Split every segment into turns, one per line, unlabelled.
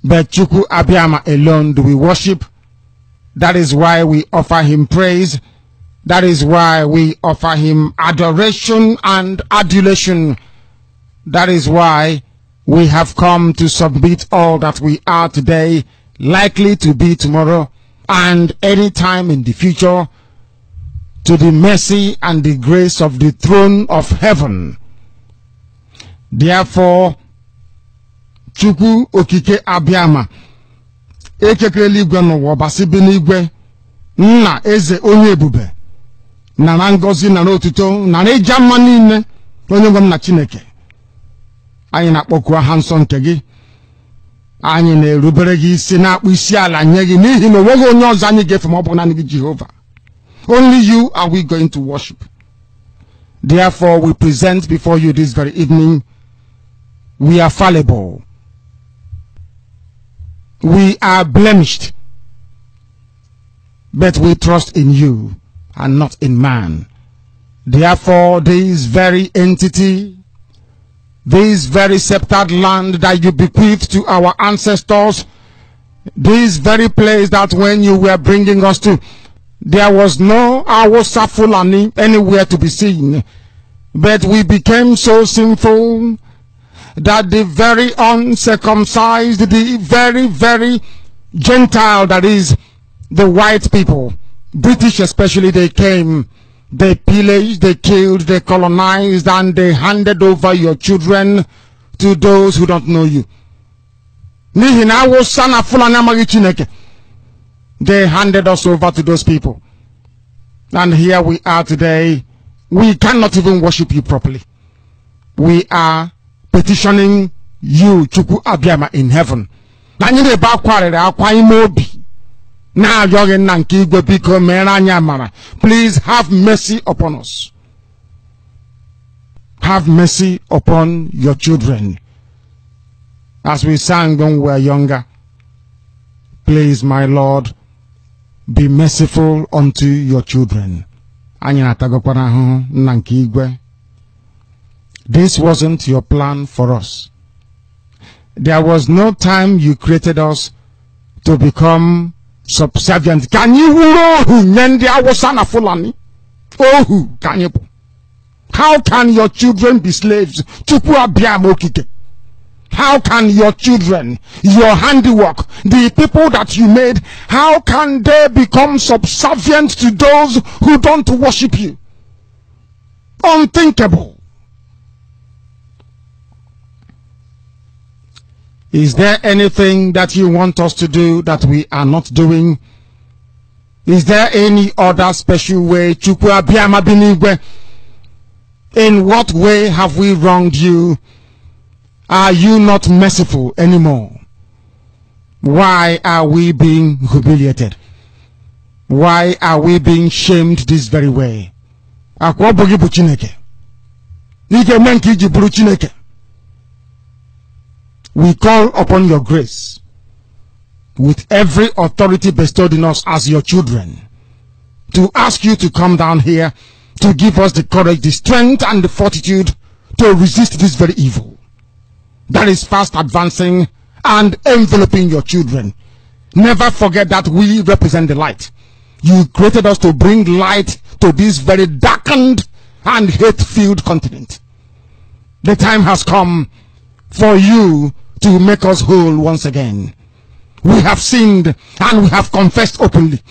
But Chukwu Abiyama alone do we worship. That is why we offer him praise. That is why we offer him adoration and adulation. That is why we have come to submit all that we are today, likely to be tomorrow, and any time in the future, to the mercy and the grace of the throne of heaven. Therefore, Chukwu Okike Abiyama, ekeke eluigwe n'ụwa ọbasi bi n'igwe, nna eze onye ebube, na ngozi na n'otuto na n'ịja mma niile onye nwe m na Chineke. Anyị na-akpọku aha nsọ nke gị. Anyị na-erubere gị isi, na-akpụ isi ala nye gị, n'ihi na onweghị onye ọzọ anyị ga-efe ma ọ bụ naanị gị Jehova. Only you are we going to worship. Therefore, we present before you this very evening. We are fallible. We are blemished. But we trust in you and not in man. Therefore, this very entity, this very sceptered land that you bequeathed to our ancestors, this very place that when you were bringing us to, there was no Awusa Fulani anywhere to be seen. But we became so sinful that the very uncircumcised, the very Gentile, that is the white people, British especially, they came, they pillaged, they killed, they colonized, and they handed over your children to those who don't know you. They handed us over to those people. And here we are today. We cannot even worship you properly. We are petitioning you, Chukwu Abiyama, in heaven. Please have mercy upon us. Have mercy upon your children. As we sang when we were younger, please, my Lord, be merciful unto your children. This wasn't your plan for us. There was no time you created us to become subservient. Can you how can your children be slaves? How can your children, your handiwork, the people that you made, how can they become subservient to those who don't worship you? Unthinkable. Is there anything that you want us to do that we are not doing? Is there any other special way? Chukwu Abiyama binigwe, in what way have we wronged you? Are you not merciful anymore? Why are we being humiliated? Why are we being shamed this very way? We call upon your grace with every authority bestowed in us as your children to ask you to come down here to give us the courage, the strength and the fortitude to resist this very evil that is fast advancing and enveloping your children. Never forget that we represent the light. You created us to bring light to this very darkened and hate-filled continent. The time has come for you to make us whole once again. We have sinned and we have confessed openly.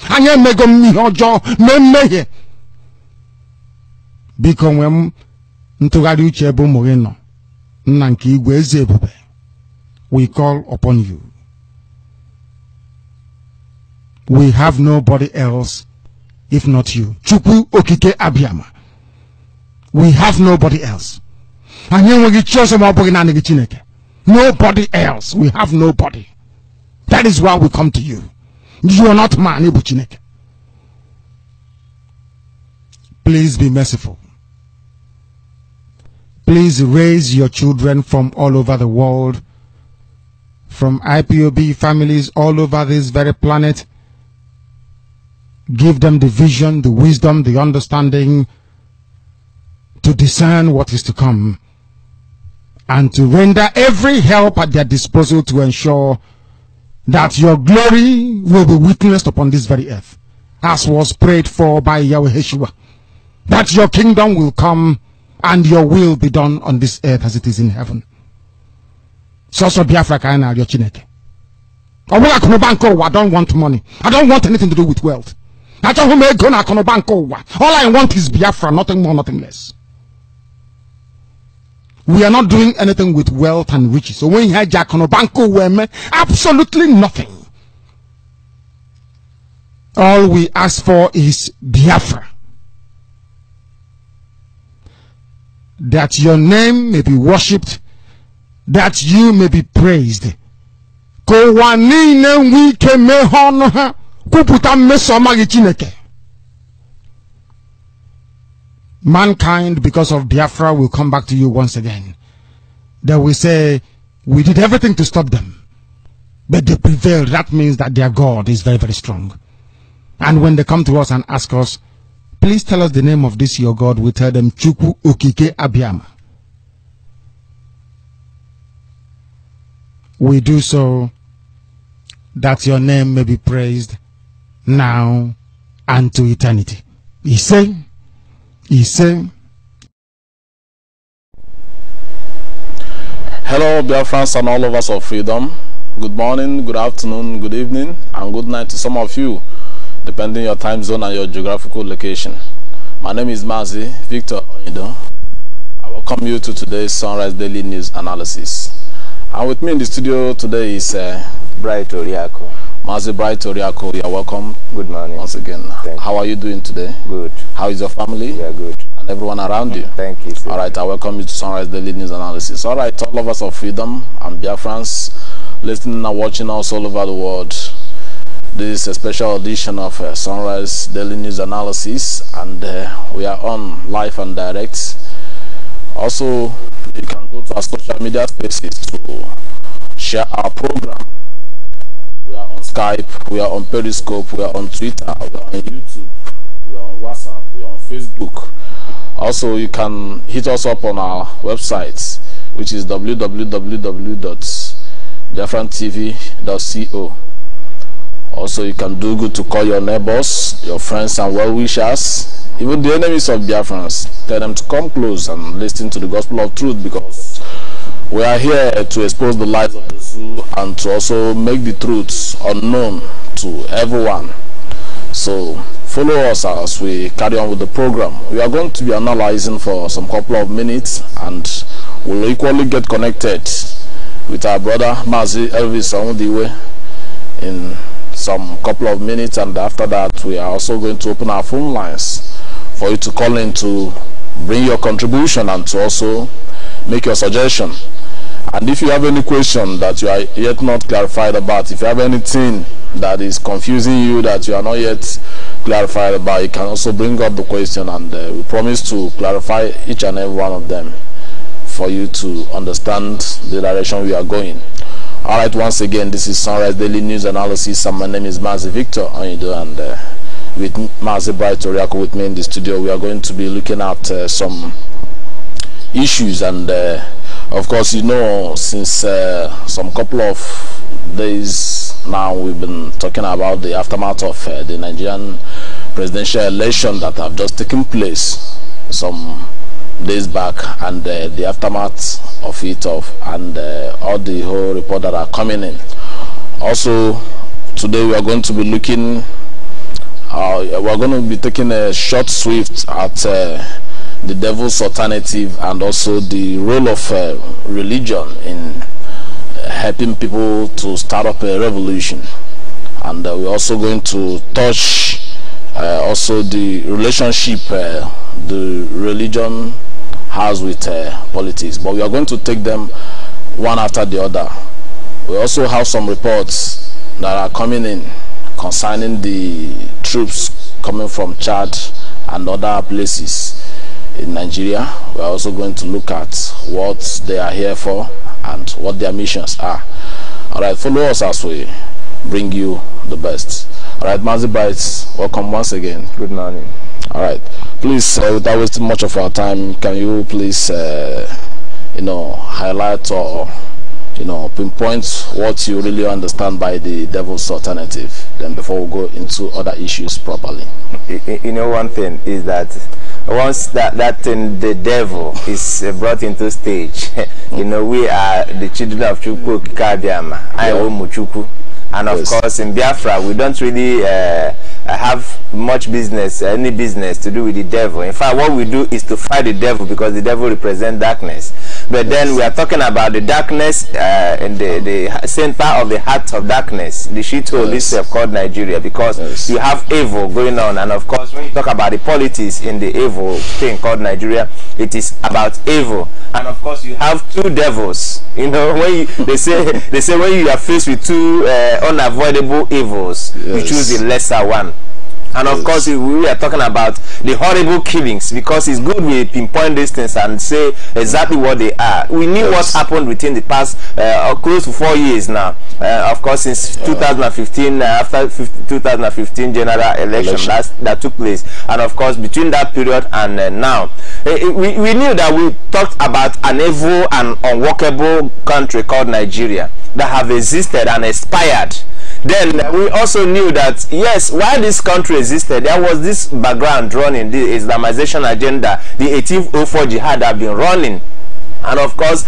We call upon you. We have nobody else if not you. Chukwu Okike Abiyama. We have nobody else. Nobody else. We have nobody. That is why we come to you. You are not man. Please be merciful. Please raise your children from all over the world, from IPOB families all over this very planet. Give them the vision, the wisdom, the understanding to discern what is to come, and to render every help at their disposal to ensure that your glory will be witnessed upon this very earth, as was prayed for by Yahweh Yeshua, that your kingdom will come and your will be done on this earth as it is in heaven. So Biafra ka na your Chineke. I don't want money. I don't want anything to do with wealth. All I want is Biafra, nothing more, nothing less. We are not doing anything with wealth and riches. So when you have Jaconobanko, absolutely nothing. All we ask for is Biafra. That your name may be worshipped, that you may be praised. Mankind, because of Biafra, will come back to you once again. They will say, we did everything to stop them, but they prevailed. That means that their God is very, very strong. And when they come to us and ask us, please tell us the name of this your God, we tell them, Chukwu Okike Abiyama. We do so that your name may be praised now and to eternity. He said,
hello, Biafrans and all of us of freedom. Good morning, good afternoon, good evening, and good night to some of you, depending on your time zone and your geographical location. My name is Mazi Victor Onido. I welcome you to today's Sunrise Daily News Analysis. And with me in the studio today is
Bright Oriako.
Mazi Bright Oriako, you are welcome.
Good morning.
Once again. How are you doing today?
Good.
How is your family?
We are good.
And everyone around you?
Thank you, sir.
Alright, I welcome you to Sunrise Daily News Analysis. Alright, all of us of freedom and Biafrans listening and watching us all over the world. This is a special edition of Sunrise Daily News Analysis, and we are on live and direct. Also, you can go to our social media spaces to share our program. We are on Skype, we are on Periscope, we are on Twitter, we are on YouTube, we are on WhatsApp, we are on Facebook. Also, you can hit us up on our website, which is www.biafrantv.co. Also, you can do good to call your neighbors, your friends and well-wishers, even the enemies of Biafrans. Tell them to come close and listen to the gospel of truth, because we are here to expose the lies of the zoo and to also make the truths unknown to everyone. So follow us as we carry on with the program. We are going to be analyzing for some couple of minutes, and we'll equally get connected with our brother Mazi Elvis Ondiwe in some couple of minutes, and after that we are also going to open our phone lines for you to call in to bring your contribution and to also make your suggestion. And if you have any question that you are yet not clarified about, if you have anything that is confusing you that you are not yet clarified about, you can also bring up the question, and we promise to clarify each and every one of them for you to understand the direction we are going. Alright, once again, this is Sunrise Daily News Analysis, and my name is Mazi Victor Onido, and with Mazi Bright Oriako with me in the studio, we are going to be looking at some issues. And of course, you know, since some couple of days now, we've been talking about the aftermath of the Nigerian presidential election that have just taken place some days back, and the aftermath of it, and all the whole report that are coming in. Also, today we are going to be looking, we're going to be taking a short swift at the devil's alternative, and also the role of religion in helping people to start up a revolution. And we're also going to touch also the relationship the religion has with politics, but we are going to take them one after the other. We also have some reports that are coming in concerning the troops coming from Chad and other places in Nigeria. We are also going to look at what they are here for and what their missions are. Alright, follow us as we bring you the best. Alright, Mazi Bright, welcome once again.
Good morning.
Alright, please, without wasting much of our time, can you please, highlight or pinpoint what you really understand by the devil's alternative, then before we go into other issues properly.
One thing is that once that thing, the devil, is brought into stage, we are the children of Chukwu Kikabiama, Chukwu. And of course, in Biafra, we don't really have much business, any business to do with the devil. In fact, what we do is to fight the devil, because the devil represents darkness. But then we are talking about the darkness in the center of the heart of darkness, the shithole itself called Nigeria, because you have evil going on. And of course, when you talk about the politics in the evil thing called Nigeria, it is about evil. And of course, you have two devils. When they say when you are faced with two unavoidable evils, you choose the lesser one. And of course, we are talking about the horrible killings, because it's good we pinpoint these things and say exactly what they are. We knew what happened within the past close to 4 years now. Of course, since 2015, after 2015 general election that took place, and of course between that period and now, we knew that we talked about an evil and unworkable country called Nigeria that have existed and expired. Then we also knew that, yes, while this country existed, there was this background running, the Islamization agenda, the 1804 jihad have been running. And of course,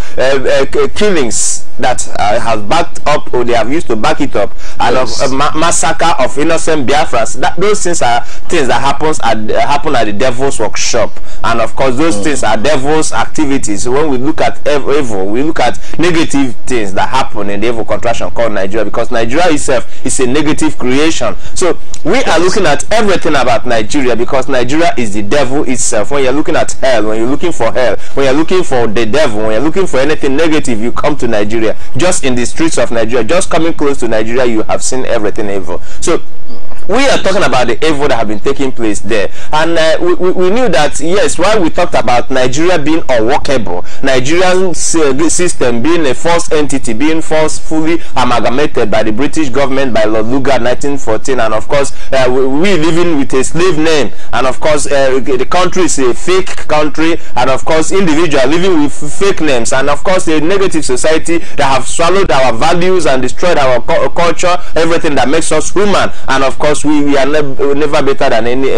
killings that have backed up, or they have used to back it up, and massacre of innocent Biafrans. Those things are things that happen at the devil's workshop. And of course, those things are devil's activities. When we look at evil, we look at negative things that happen in the evil contraction called Nigeria, because Nigeria itself is a negative creation. So we are looking at everything about Nigeria, because Nigeria is the devil itself. When you're looking at hell, when you're looking for hell, when you're looking for the devil, when you're looking for anything negative, you come to Nigeria. Just in the streets of Nigeria, just coming close to Nigeria, you have seen everything evil. So we are talking about the evil that have been taking place there. And we knew that, yes, while we talked about Nigeria being unworkable, Nigerian system being a false entity, being forcefully amalgamated by the British government, by Lord Lugard 1914, and of course we living with a slave name, and of course the country is a fake country, and of course individuals living with fake names, and of course a negative society that have swallowed our values and destroyed our culture, everything that makes us human. And of course we are never better than any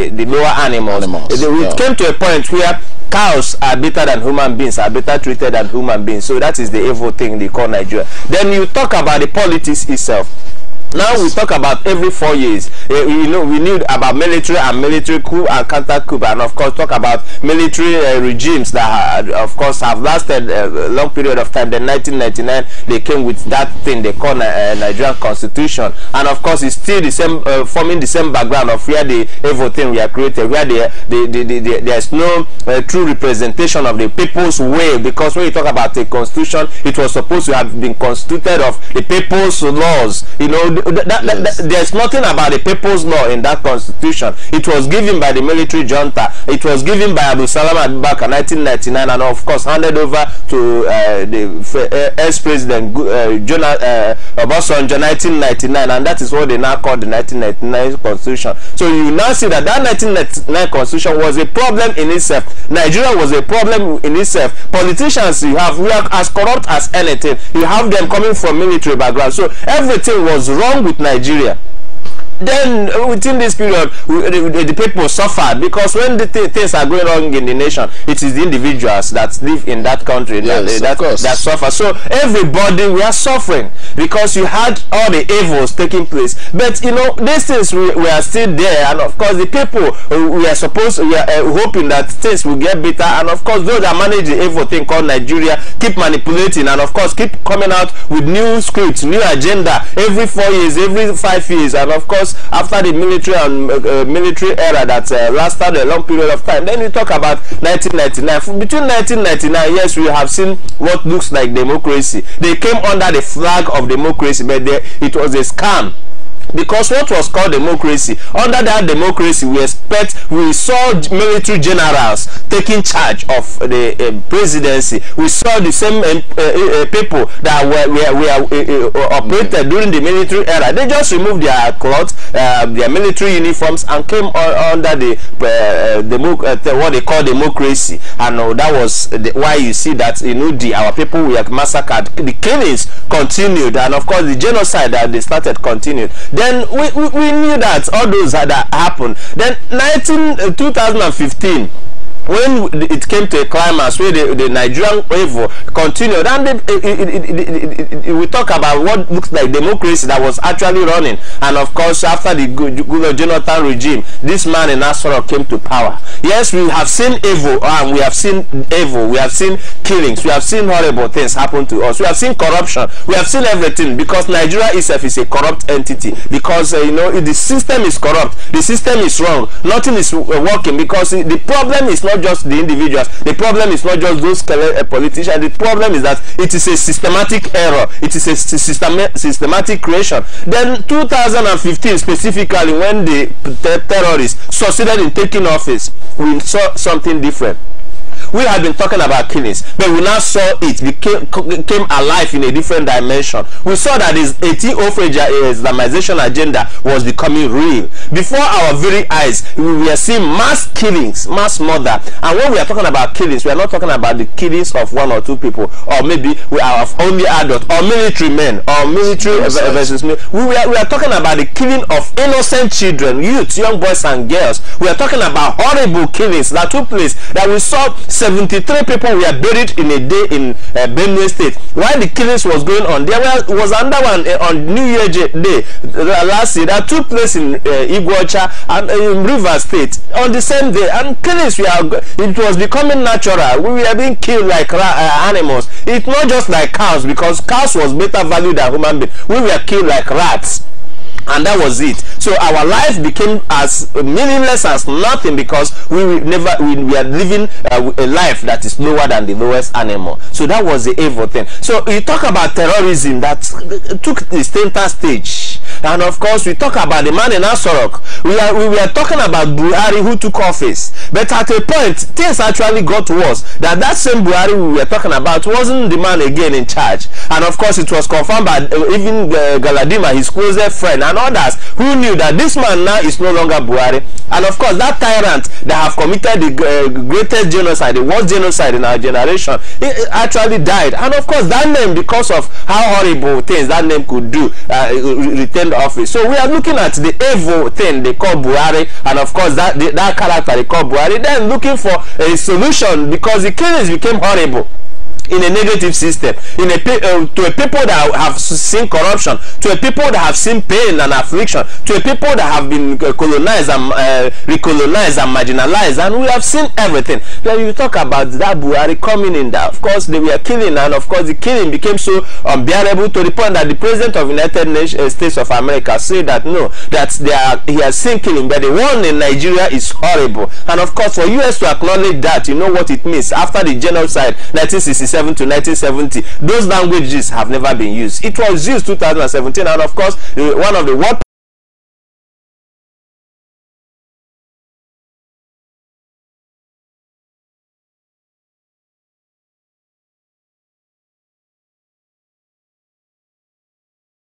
the lower animals. We came to a point where cows are better than human beings, are better treated than human beings. So that is the evil thing they call Nigeria. Then you talk about the politics itself. Now we talk about every 4 years. We need about military and military coup and counter coup, and of course talk about military regimes that of course have lasted a long period of time. Then 1999 they came with that thing they call Nigerian Constitution, and of course it's still the same, forming the same background of where the evil thing we are created, where there's no true representation of the people's will. Because when you talk about a constitution, it was supposed to have been constituted of the people's laws. There's nothing about the people's law in that constitution. It was given by the military junta. It was given by Abu Salam Abubakar 1999, and of course handed over to the ex-president Obasanjo 1999, and that is what they now call the 1999 constitution. So you now see that 1999 constitution was a problem in itself. Nigeria was a problem in itself. Politicians we are as corrupt as anything. You have them coming from military background. So everything was wrong with Nigeria. Then within this period the people suffered, because when the things are going wrong in the nation, it is the individuals that live in that country that suffer. So everybody, we are suffering because you had all the evils taking place. But these things we are still there, and of course the people we are hoping that things will get better, and of course those that manage the evil thing called Nigeria keep manipulating, and of course keep coming out with new scripts, new agenda every 4 years, every 5 years. And of course after the military and military era that lasted a long period of time, then we talk about 1999. Between 1999, yes, we have seen what looks like democracy. They came under the flag of democracy, but it was a scam. Because what was called democracy, under that democracy, we saw military generals taking charge of the presidency. We saw the same people that were operated during the military era. They just removed their clothes, their military uniforms, and came under the what they call democracy. And that was why you see that our people were massacred. The killings continued, and of course the genocide that they started continued. Then we knew that all those that happened. Then 2015, when it came to a climax where the Nigerian wave continued, and we talk about what looks like democracy that was actually running. And of course, after the Jonathan regime, this man in Asoro came to power. Yes, we have seen evil, and we have seen killings, we have seen horrible things happen to us, we have seen corruption, we have seen everything, because Nigeria itself is a corrupt entity, because the system is corrupt, the system is wrong, nothing is working, because the problem is not just the individuals, the problem is not just those politicians, the problem is that it is a systematic error, it is a systematic creation. Then 2015 specifically, when the terrorists succeeded in taking office, we saw something different. We had been talking about killings, but we now saw it came alive in a different dimension. We saw that this Islamization agenda was becoming real. Before our very eyes, we were seeing mass killings, mass murder. And when we are talking about killings, we are not talking about the killings of one or two people, or maybe we are only adults, or military men, or military versus me. We are talking about the killing of innocent children, youth, young boys and girls. We are talking about horrible killings that took place, that we saw 73 people were buried in a day in Benue State. While the killings was going on, there was another one on New Year Day last year that took place in Iguacha and in River State on the same day. And killings, it was becoming natural. We were being killed like animals. It's not just like cows, because cows was better valued than human beings. We were killed like rats. And that was it. So our life became as meaningless as nothing, because we are living a life that is lower than the lowest animal. So that was the evil thing. So you talk about terrorism that took the center stage. And of course, we talk about the man in Asorok. We were talking about Buhari, who took office. But at a point, things actually got worse. That same Buhari we were talking about wasn't the man again in charge. And of course, it was confirmed by even Galadima, his closest friend, and others who knew that this man now is no longer Buhari. And of course, that tyrant that have committed the greatest genocide, the worst genocide in our generation, he actually died. And of course, that name, because of how horrible things that name could do, retained office. So we are looking at the evil thing they call Buhari, and of course that character they call Buhari, then looking for a solution, because the killings became horrible in a negative system, to a people that have seen corruption, to a people that have seen pain and affliction, to a people that have been colonized and recolonized and marginalized, and we have seen everything. Then you talk about that Buhari coming in, that of course they were killing, and of course the killing became so unbearable to the point that the president of the United States of America said that no, that he has seen killing, but the one in Nigeria is horrible. And of course, for US to acknowledge that, you know what it means. After the genocide 1967 to 1970, those languages have never been used. It was used 2017, and of course one of the world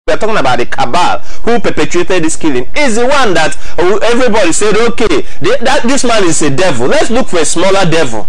we are talking about the cabal who perpetuated this killing is the one that everybody said, okay, this man is a devil, let's look for a smaller devil.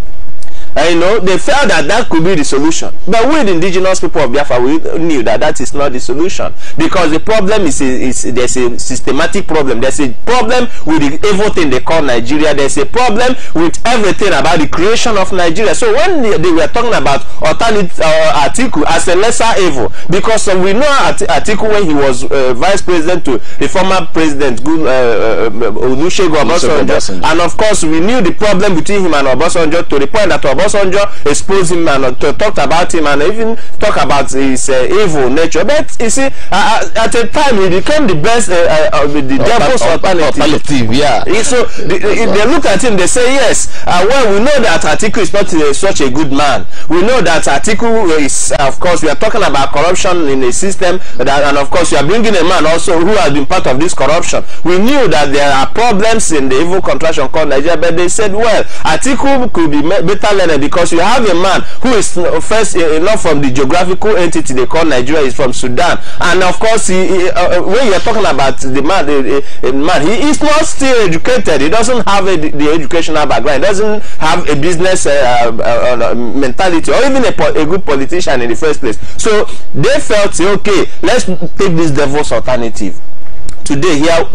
You know, they felt that could be the solution. But we, the indigenous people of Biafra, we knew that is not the solution, because the problem is there's a systematic problem. There's a problem with the evil thing they call Nigeria. There's a problem with everything about the creation of Nigeria. So when they were talking about Atiku as a lesser evil, because we know Atiku, when he was vice president to the former president Olusegun Obasanjo, and of course we knew the problem between him and Obasanjo, to the point that Obasanjo Obasanjo exposed him and talked about him and even talk about his evil nature. But you see, at a time he became the best, the devil's alternative.
Yeah.
So they look at him, they say, yes, well, we know that Atiku is not such a good man. We know that Atiku is, of course, we are talking about corruption in a system, and of course, you are bringing a man also who has been part of this corruption. We knew that there are problems in the evil contraction called Nigeria, but they said, well, Atiku could be better learned because you have a man who is first not from the geographical entity they call Nigeria, is from Sudan, and of course, when you are talking about the man, he is not still educated. He doesn't have the educational background. He doesn't have a business mentality, or even a good politician in the first place. So they felt, okay, let's take this devil's alternative. Today, here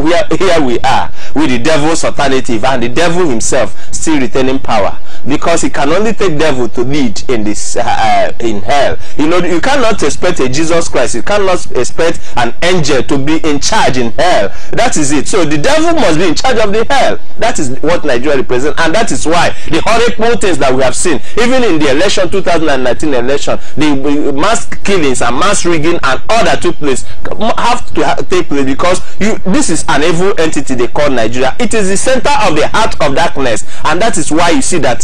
we are with the devil's alternative, and the devil himself still retaining power, because he can only take devil to lead in this in hell. You know, you cannot expect a Jesus Christ, you cannot expect an angel to be in charge in hell. That is it. So the devil must be in charge of the hell. That is what Nigeria represents, and that is why the horrible things that we have seen, even in the election, 2019 election, the mass killings and mass rigging and all that took place have to take place, because this is an evil entity they call Nigeria. It is the center of the heart of darkness, and that is why you see that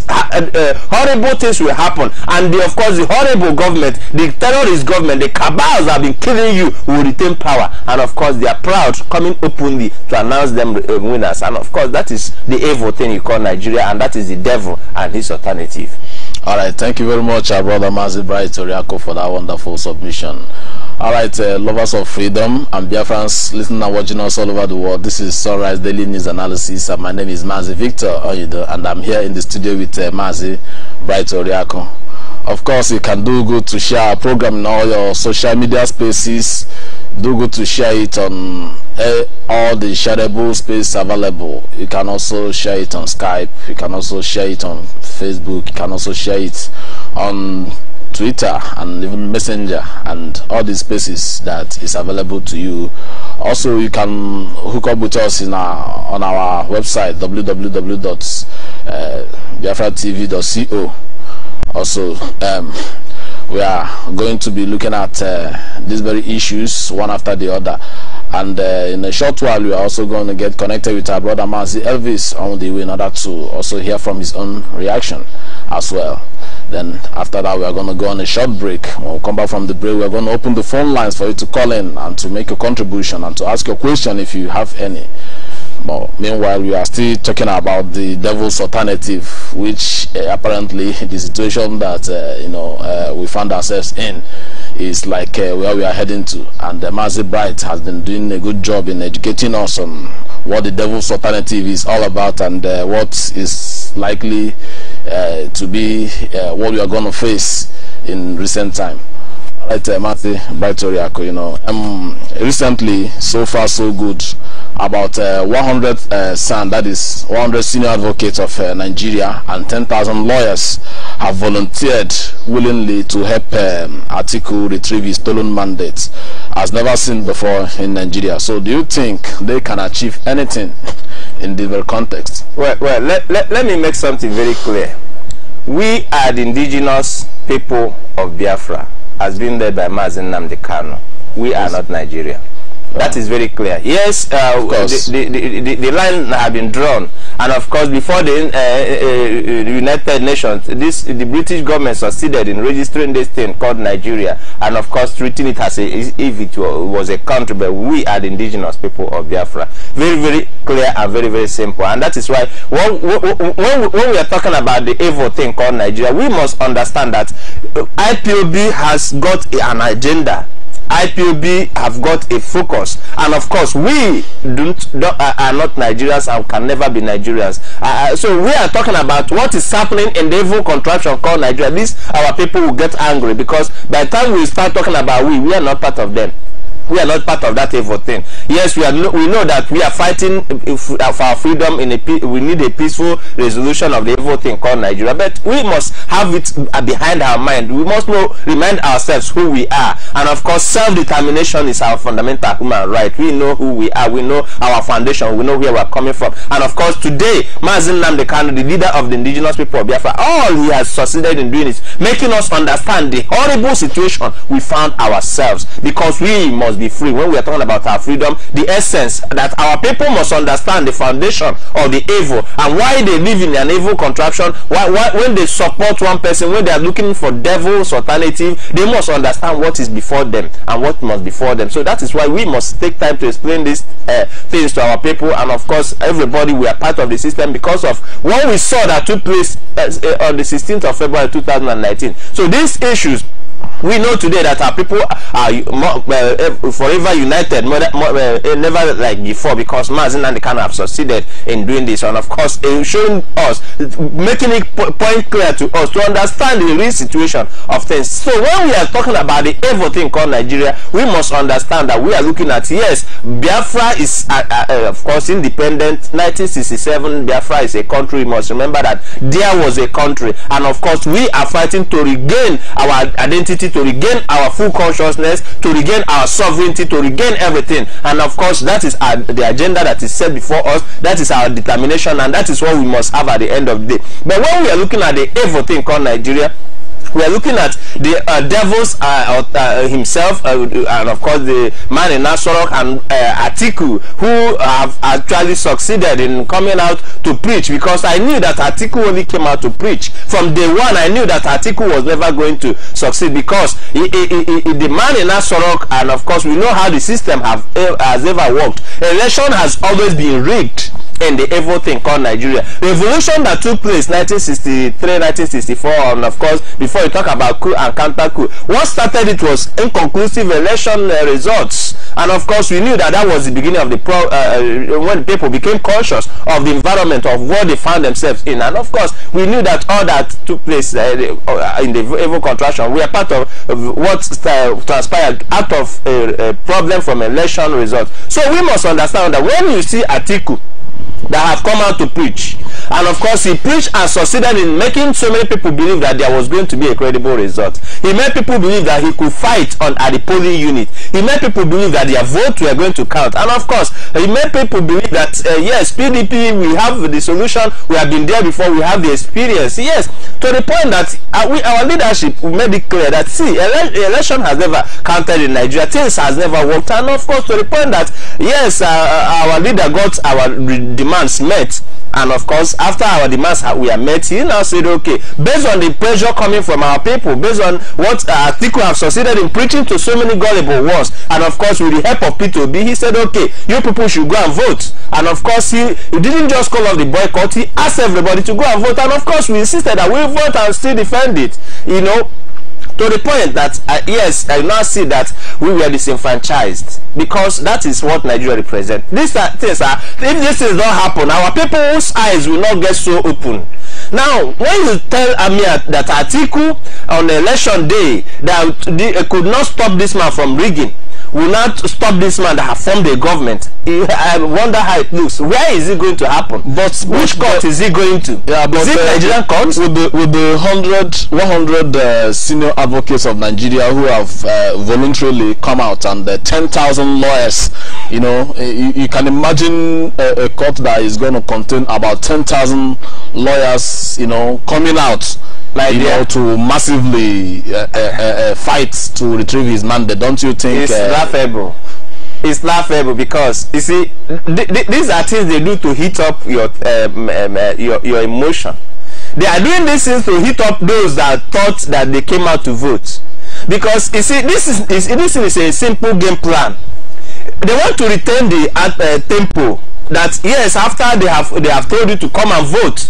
horrible things will happen. And of course, the horrible government, the terrorist government, the cabals that have been killing you will retain power. And of course, they are proud, coming openly to announce them winners. And of course, that is the evil thing you call Nigeria, and that is the devil and his alternative.
All right, thank you very much, our brother Mazi Bright Oriako, for that wonderful submission. All right, lovers of freedom and Biafrans listening and watching us all over the world, this is Sunrise Daily News Analysis, and my name is Mazi Victor Oyedo, and I'm here in the studio with Mazi Bright Oriako. Of course, you can do good to share our program in all your social media spaces. Do good to share it on all the shareable space available. You can also share it on Skype. You can also share it on Facebook. You can also share it on Twitter and even Messenger and all these spaces that is available to you. Also, you can hook up with us on our website www.biafratv.co. Also, we are going to be looking at these very issues one after the other, and in a short while we are also going to get connected with our brother Mazi Elvis on the way in order to also hear from his own reaction as well. Then after that, we are going to go on a short break. When we come back from the break, we are going to open the phone lines for you to call in and to make a contribution and to ask your question if you have any. But meanwhile, we are still talking about the devil's alternative, which apparently the situation that we found ourselves in is like where we are heading to. And Mazi Bright has been doing a good job in educating us on what the devil's alternative is all about, and what is likely to be what we are going to face in recent time. Right, Mazi Bright Oriako, recently, so far so good, about 100 SAN, that is 100 senior advocates of Nigeria, and 10,000 lawyers have volunteered willingly to help Atiku retrieve his stolen mandates, as never seen before in Nigeria. So do you think they can achieve anything in this very context?
Well, let me make something very clear. We are the indigenous people of Biafra, as being led by Mazi Nnamdi Kanu. We are not Nigeria. That is very clear. Yes, the line has been drawn, and of course, before the United Nations, the British government succeeded in registering this thing called Nigeria, and of course, treating it as if it was a country. But we are the indigenous people of Biafra. Very, very clear and very, very simple. And that is why when we are talking about the evil thing called Nigeria, we must understand that IPOB has got an agenda. IPOB have got a focus, and of course we are not Nigerians and can never be Nigerians. So we are talking about what is happening in the evil contraption called Nigeria. Our people will get angry, because by the time we start talking about we are not part of them. We are not part of that evil thing. Yes, we know that we are fighting for our freedom we need a peaceful resolution of the evil thing called Nigeria, but we must have it behind our mind. We must remind ourselves who we are, and of course self-determination is our fundamental human right. We know who we are, we know our foundation, we know where we are coming from, and of course today Mazi Nnamdi Kanu, the leader of the indigenous people of Biafra, all he has succeeded in doing is making us understand the horrible situation we found ourselves, because we must be free. When we are talking about our freedom, the essence that our people must understand the foundation of the evil and why they live in an evil contraption. Why when they support one person, when they are looking for devil's alternative, they must understand what is before them and what must before them. So that is why we must take time to explain these things to our people, and of course everybody, we are part of the system because of what we saw that took place on the 16th of February 2019. So these issues, we know today that our people are forever united, never like before, because Mazi Nnamdi Kanu have succeeded in doing this, and of course showing us, making it point clear to us to understand the real situation of things. So when we are talking about the evil thing called Nigeria, we must understand that we are looking at, yes, Biafra is of course independent. 1967, Biafra is a country. We must remember that there was a country, and of course we are fighting to regain our identity, to regain our full consciousness, to regain our sovereignty, to regain everything. And of course that is the agenda that is set before us. That is our determination, and that is what we must have at the end of the day. But when we are looking at the evil thing called Nigeria, we are looking at the devils himself, and of course the man in Nasarok and Atiku, who have actually succeeded in coming out to preach, because I knew that Atiku only came out to preach. From day one, I knew that Atiku was never going to succeed, because the man in Nasarok, and of course we know how the system has ever worked. Election has always been rigged in the evil thing called Nigeria. Revolution that took place 1963, 1964, and of course before you talk about coup and counter coup, what started it was inconclusive election results, and of course we knew that that was the beginning of the when people became conscious of the environment of what they found themselves in, and of course we knew that all that took place in the evil contraction, we are part of what transpired out of a problem from election results. So we must understand that when you see Atiku that have come out to preach, and of course he preached and succeeded in making so many people believe that there was going to be a credible result. He made people believe that he could fight at the polling unit. He made people believe that their votes were going to count, and of course he made people believe that yes, PDP, we have the solution, we have been there before, we have the experience. Yes, to the point that our leadership made it clear that, see, election has never counted in Nigeria, things has never worked, and of course to the point that yes, our leader got our demands met, and of course after our demands were met, he now said, okay, based on the pressure coming from our people, based on what Atiku have succeeded in preaching to so many gullible ones, and of course with the help of P2B, he said, okay, you people should go and vote. And of course he didn't just call off the boycott, he asked everybody to go and vote, and of course we insisted that we vote and still defend it, you know, to the point that yes, I now see that we were disenfranchised, because that is what Nigeria represents. These things are, if these things don't happen, our people's eyes will not get so open. Now, when you tell Amir that Atiku on election day that could not stop this man from rigging, will not stop this man that have formed a government, I wonder how it looks. Where is it going to happen? But which court is he going to? Yeah, but is it Nigerian court?
With the 100 senior advocates of Nigeria who have voluntarily come out, and the 10,000 lawyers, you know, you can imagine a court that is going to contain about 10,000 lawyers, you know, coming out, you know, to massively fight to retrieve his mandate. Don't you think
it's laughable? It's laughable, because you see, these are things they do to heat up your emotion. They are doing these things to heat up those that thought that they came out to vote, because you see, this is a simple game plan. They want to retain the tempo that, yes, after they have told you to come and vote,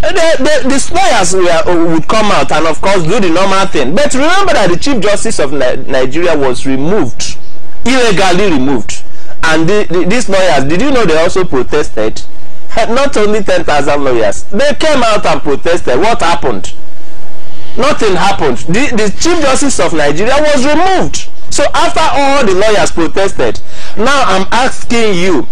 the lawyers would come out and of course do the normal thing. But remember that the Chief Justice of Nigeria was removed, illegally removed, and these lawyers, did you know they also protested? Not only 10,000 lawyers, they came out and protested. What happened? Nothing happened. The Chief Justice of Nigeria was removed. So after all the lawyers protested, now I'm asking you,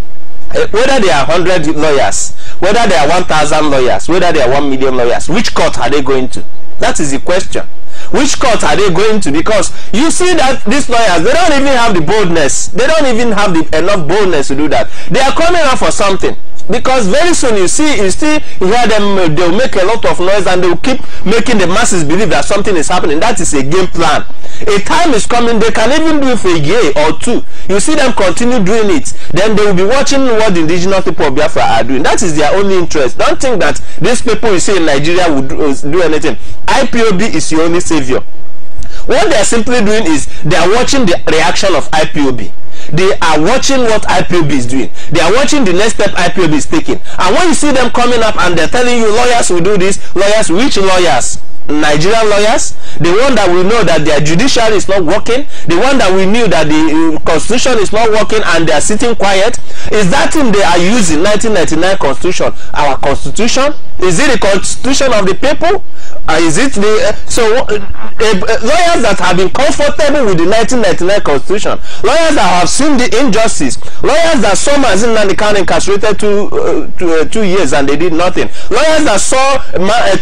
whether they are 100 lawyers, whether they are 1,000 lawyers, whether they are 1 million lawyers, which court are they going to? That is the question. Which court are they going to? Because you see that these lawyers, they don't even have the boldness. They don't even have enough boldness to do that. They are coming out for something. Because very soon you hear them, they'll make a lot of noise and they'll keep making the masses believe that something is happening. That is a game plan. A time is coming, they can even do it for a year or two. You see them continue doing it, then they will be watching what the indigenous people of Biafra are doing. That is their only interest. Don't think that these people you see in Nigeria would do anything. IPOB is your only savior. What they are simply doing is they are watching the reaction of IPOB. They are watching what IPOB is doing. They are watching the next step IPOB is taking. And when you see them coming up and they're telling you lawyers will do this, lawyers, which lawyers? Nigerian lawyers, the one that we know that their judiciary is not working, the one that we knew that the constitution is not working and they are sitting quiet, is that thing they are using 1999 constitution, our constitution? Is it the constitution of the people? Is it the lawyers that have been comfortable with the 1999 constitution, lawyers that have seen the injustice, lawyers that saw Mazin Nandikan incarcerated 2 years and they did nothing, lawyers that saw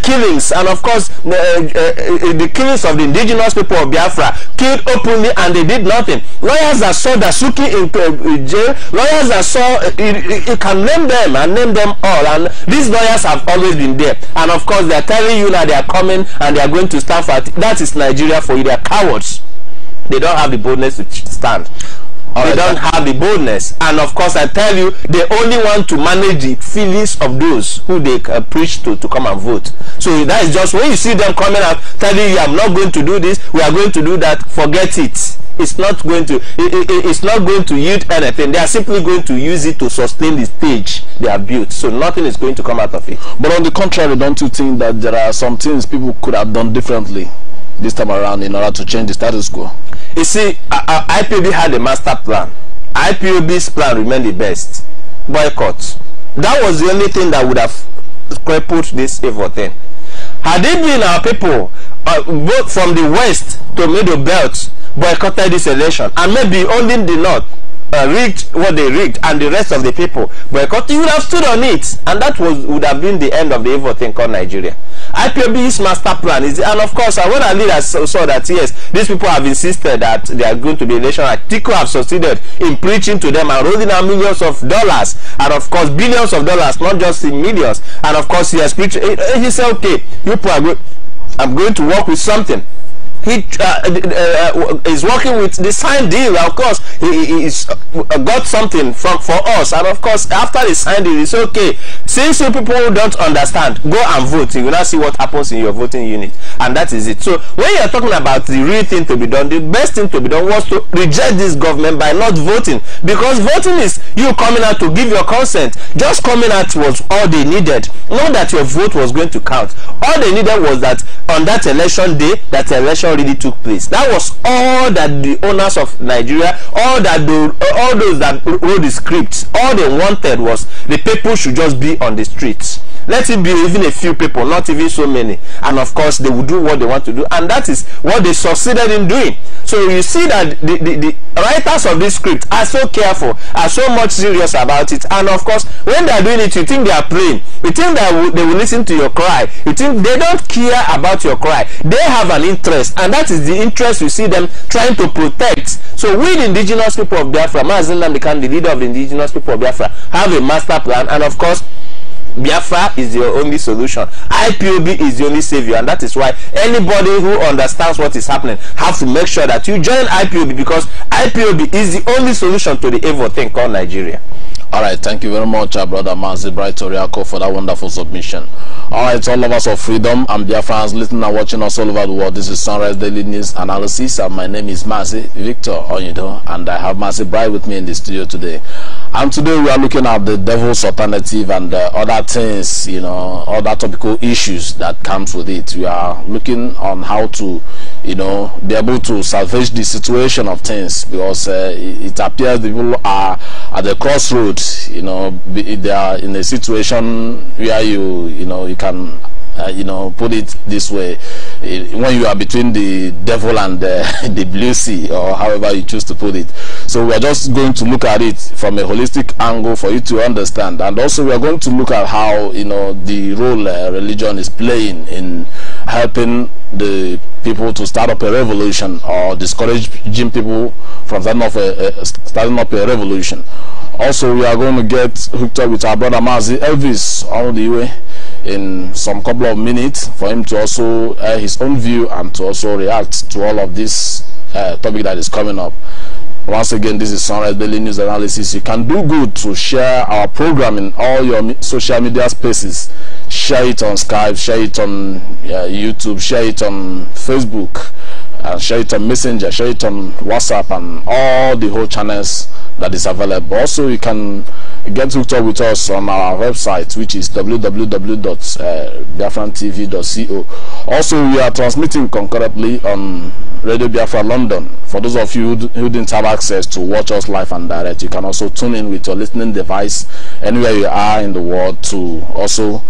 killings and of course the killings of the indigenous people of Biafra killed openly and they did nothing, lawyers that saw Dasuki in jail, lawyers that saw you can name them and name them all, and these lawyers have always been there. And of course they are telling you now they are coming and they are going to stand for it. That is Nigeria for you. They are cowards. They don't have the boldness to stand. They don't have the boldness, and of course I tell you, they only want to manage the feelings of those who they preach to come and vote. So that is just when you see them coming out telling you, I'm not going to do this, we are going to do that, forget it. It's not going to it's not going to yield anything. They are simply going to use it to sustain the stage they have built. So nothing is going to come out of it.
But on the contrary, don't you think that there are some things people could have done differently this time around in order to change the status quo?
You see, IPOB had a master plan. IPOB's plan remained the best. Boycott. That was the only thing that would have crippled this evil thing. Had it been our people, both from the west to middle belt, boycotted this election, and maybe only the north rigged what they rigged, and the rest of the people boycotted, you would have stood on it, and that would have been the end of the evil thing called Nigeria. IPOB's master plan is, and of course when our leaders saw that yes, these people have insisted that they are going to be election, Atiku have succeeded in preaching to them and rolling out millions of dollars, and of course billions of dollars, not just in millions, and of course he has preached. He said, okay, you people are good, I'm going to work with something. He is working with the signed deal. Of course he's got something for us, and of course after the signed deal, it's okay, since you people don't understand, go and vote. You will not see what happens in your voting unit, and that is it. So when you are talking about the real thing to be done, the best thing to be done was to reject this government by not voting, because voting is you coming out to give your consent. Just coming out was all they needed, not that your vote was going to count. All they needed was that on that election day, that election already took place. That was all that the owners of Nigeria, all those that wrote the scripts, all they wanted was the people should just be on the streets. Let it be even a few people, not even so many, and of course they will do what they want to do, and that is what they succeeded in doing. So you see that the writers of this script are so careful, are so much serious about it, and of course when they are doing it, you think they are playing, you think that they will listen to your cry, you think they don't care about your cry. They have an interest, and that is the interest you see them trying to protect. So we, the indigenous people of Biafra, Mazin Nandikan, the leader of the indigenous people of Biafra, have a master plan, and of course Biafra is your only solution. IPOB is the only savior, and that is why anybody who understands what is happening have to make sure that you join IPOB, because IPOB is the only solution to the evil thing called Nigeria.
Alright, thank you very much, brother Mazi Bright Oriako, for that wonderful submission. Alright, all lovers of freedom and Biafrans listening and watching us all over the world, this is Sunrise Daily News Analysis, and my name is Mazi Victor Onyido, and I have Mazi Bright with me in the studio today. And today we are looking at the devil's alternative and other things, you know, other topical issues that comes with it. We are looking on how to, you know, be able to salvage the situation of things, because it appears people are at the crossroads. You know, they are in a situation where you know, you can you know, put it this way, when you are between the devil and the blue sea, or however you choose to put it. So we are just going to look at it from a holistic angle for you to understand, and also we are going to look at how, you know, the role religion is playing in helping the people to start up a revolution, or discouraging people from starting up a revolution. Also, we are going to get hooked up with our brother Mazi Elvis all the way in some couple of minutes for him to also his own view and to also react to all of this topic that is coming up. Once again, this is Sunrise Daily News Analysis. You can do good to share our program in all your social media spaces. Share it on Skype, share it on YouTube, share it on Facebook, share it on Messenger, share it on WhatsApp, and all the whole channels that is available. Also, you can get hooked up with us on our website, which is www.biafrantv.co. Also, we are transmitting concurrently on Radio Biafra London. For those of you who didn't have access to watch us live and direct, you can also tune in with your listening device anywhere you are in the world to also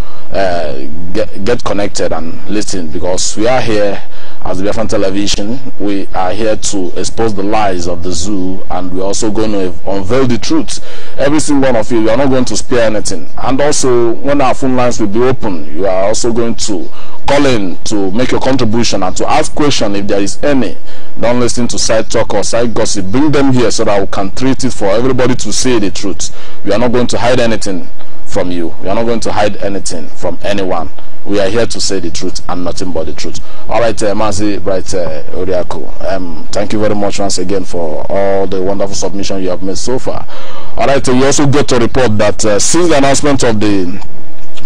get connected and listen, because we are here as Biafran Television. We are here to expose the lies of the zoo, and we're also going to unveil the truth. Every single one of you, we are not going to spare anything. And also, when our phone lines will be open, you are also going to call in to make your contribution and to ask questions if there is any. Don't listen to side talk or side gossip. Bring them here so that we can treat it for everybody to say the truth. We are not going to hide anything from you. We are not going to hide anything from anyone. We are here to say the truth and nothing but the truth. All right, Mazi Bright Oriako, thank you very much once again for all the wonderful submission you have made so far. All right, we also got to report that since the announcement of the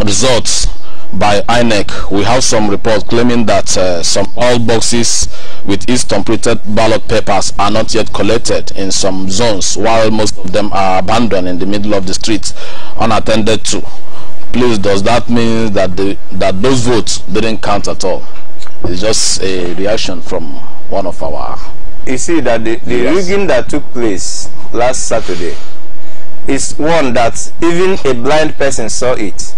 results by INEC, we have some reports claiming that some all boxes with its completed ballot papers are not yet collected in some zones, while most of them are abandoned in the middle of the streets, unattended to. Please, does that mean that that those votes didn't count at all? It's just a reaction from one of our...
You see that the rigging that took place last Saturday is one that even a blind person saw it.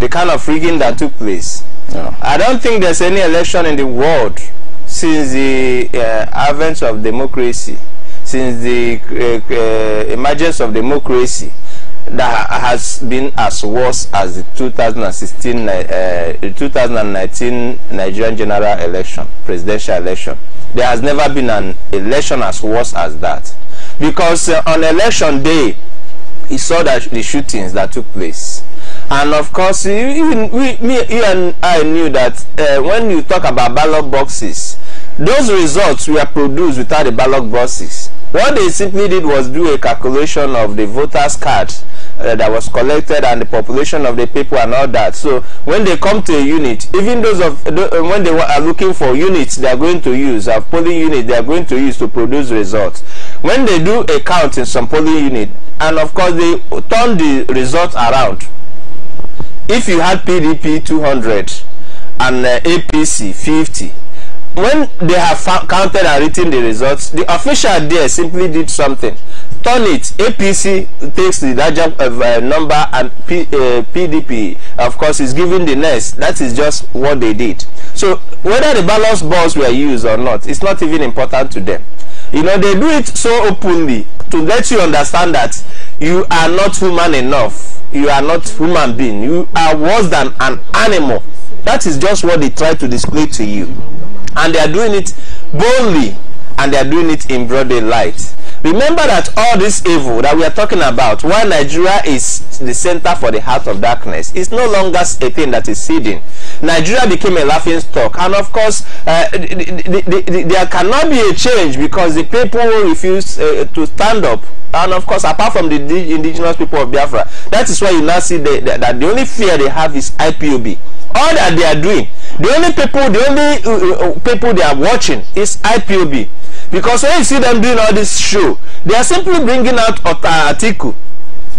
The kind of rigging that took place.
Yeah.
I don't think there's any election in the world since the advent of democracy, since the emergence of democracy, that has been as worse as the 2019 Nigerian general election, presidential election. There has never been an election as worse as that, because on election day, you saw that the shootings that took place. And of course, even you and I knew that when you talk about ballot boxes, those results were produced without the ballot boxes. What they simply did was do a calculation of the voters' cards that was collected and the population of the people and all that. So when they come to a unit, even those of when they are looking for units they are going to use, a polling unit they are going to use to produce results. When they do a count in some polling unit, and of course they turn the results around. If you had PDP 200 and APC 50, when they have counted and written the results, the official there simply did something. Turn it. APC takes the larger number, and PDP, of course, is giving the next. That is just what they did. So whether the ballot box were used or not, it's not even important to them. You know, they do it so openly to let you understand that you are not human enough. You are not human being. You are worse than an animal. That is just what they try to display to you. And they are doing it boldly, and they are doing it in broad daylight. Remember that all this evil that we are talking about, while Nigeria is the center for the heart of darkness, is no longer a thing that is hidden. Nigeria became a laughing stock, and of course there cannot be a change because the people who refuse to stand up, and of course apart from the indigenous people of Biafra, that is why you now see that the only fear they have is IPOB. All that they are doing, the only people they are watching is IPOB. Because when you see them doing all this show, they are simply bringing out Atiku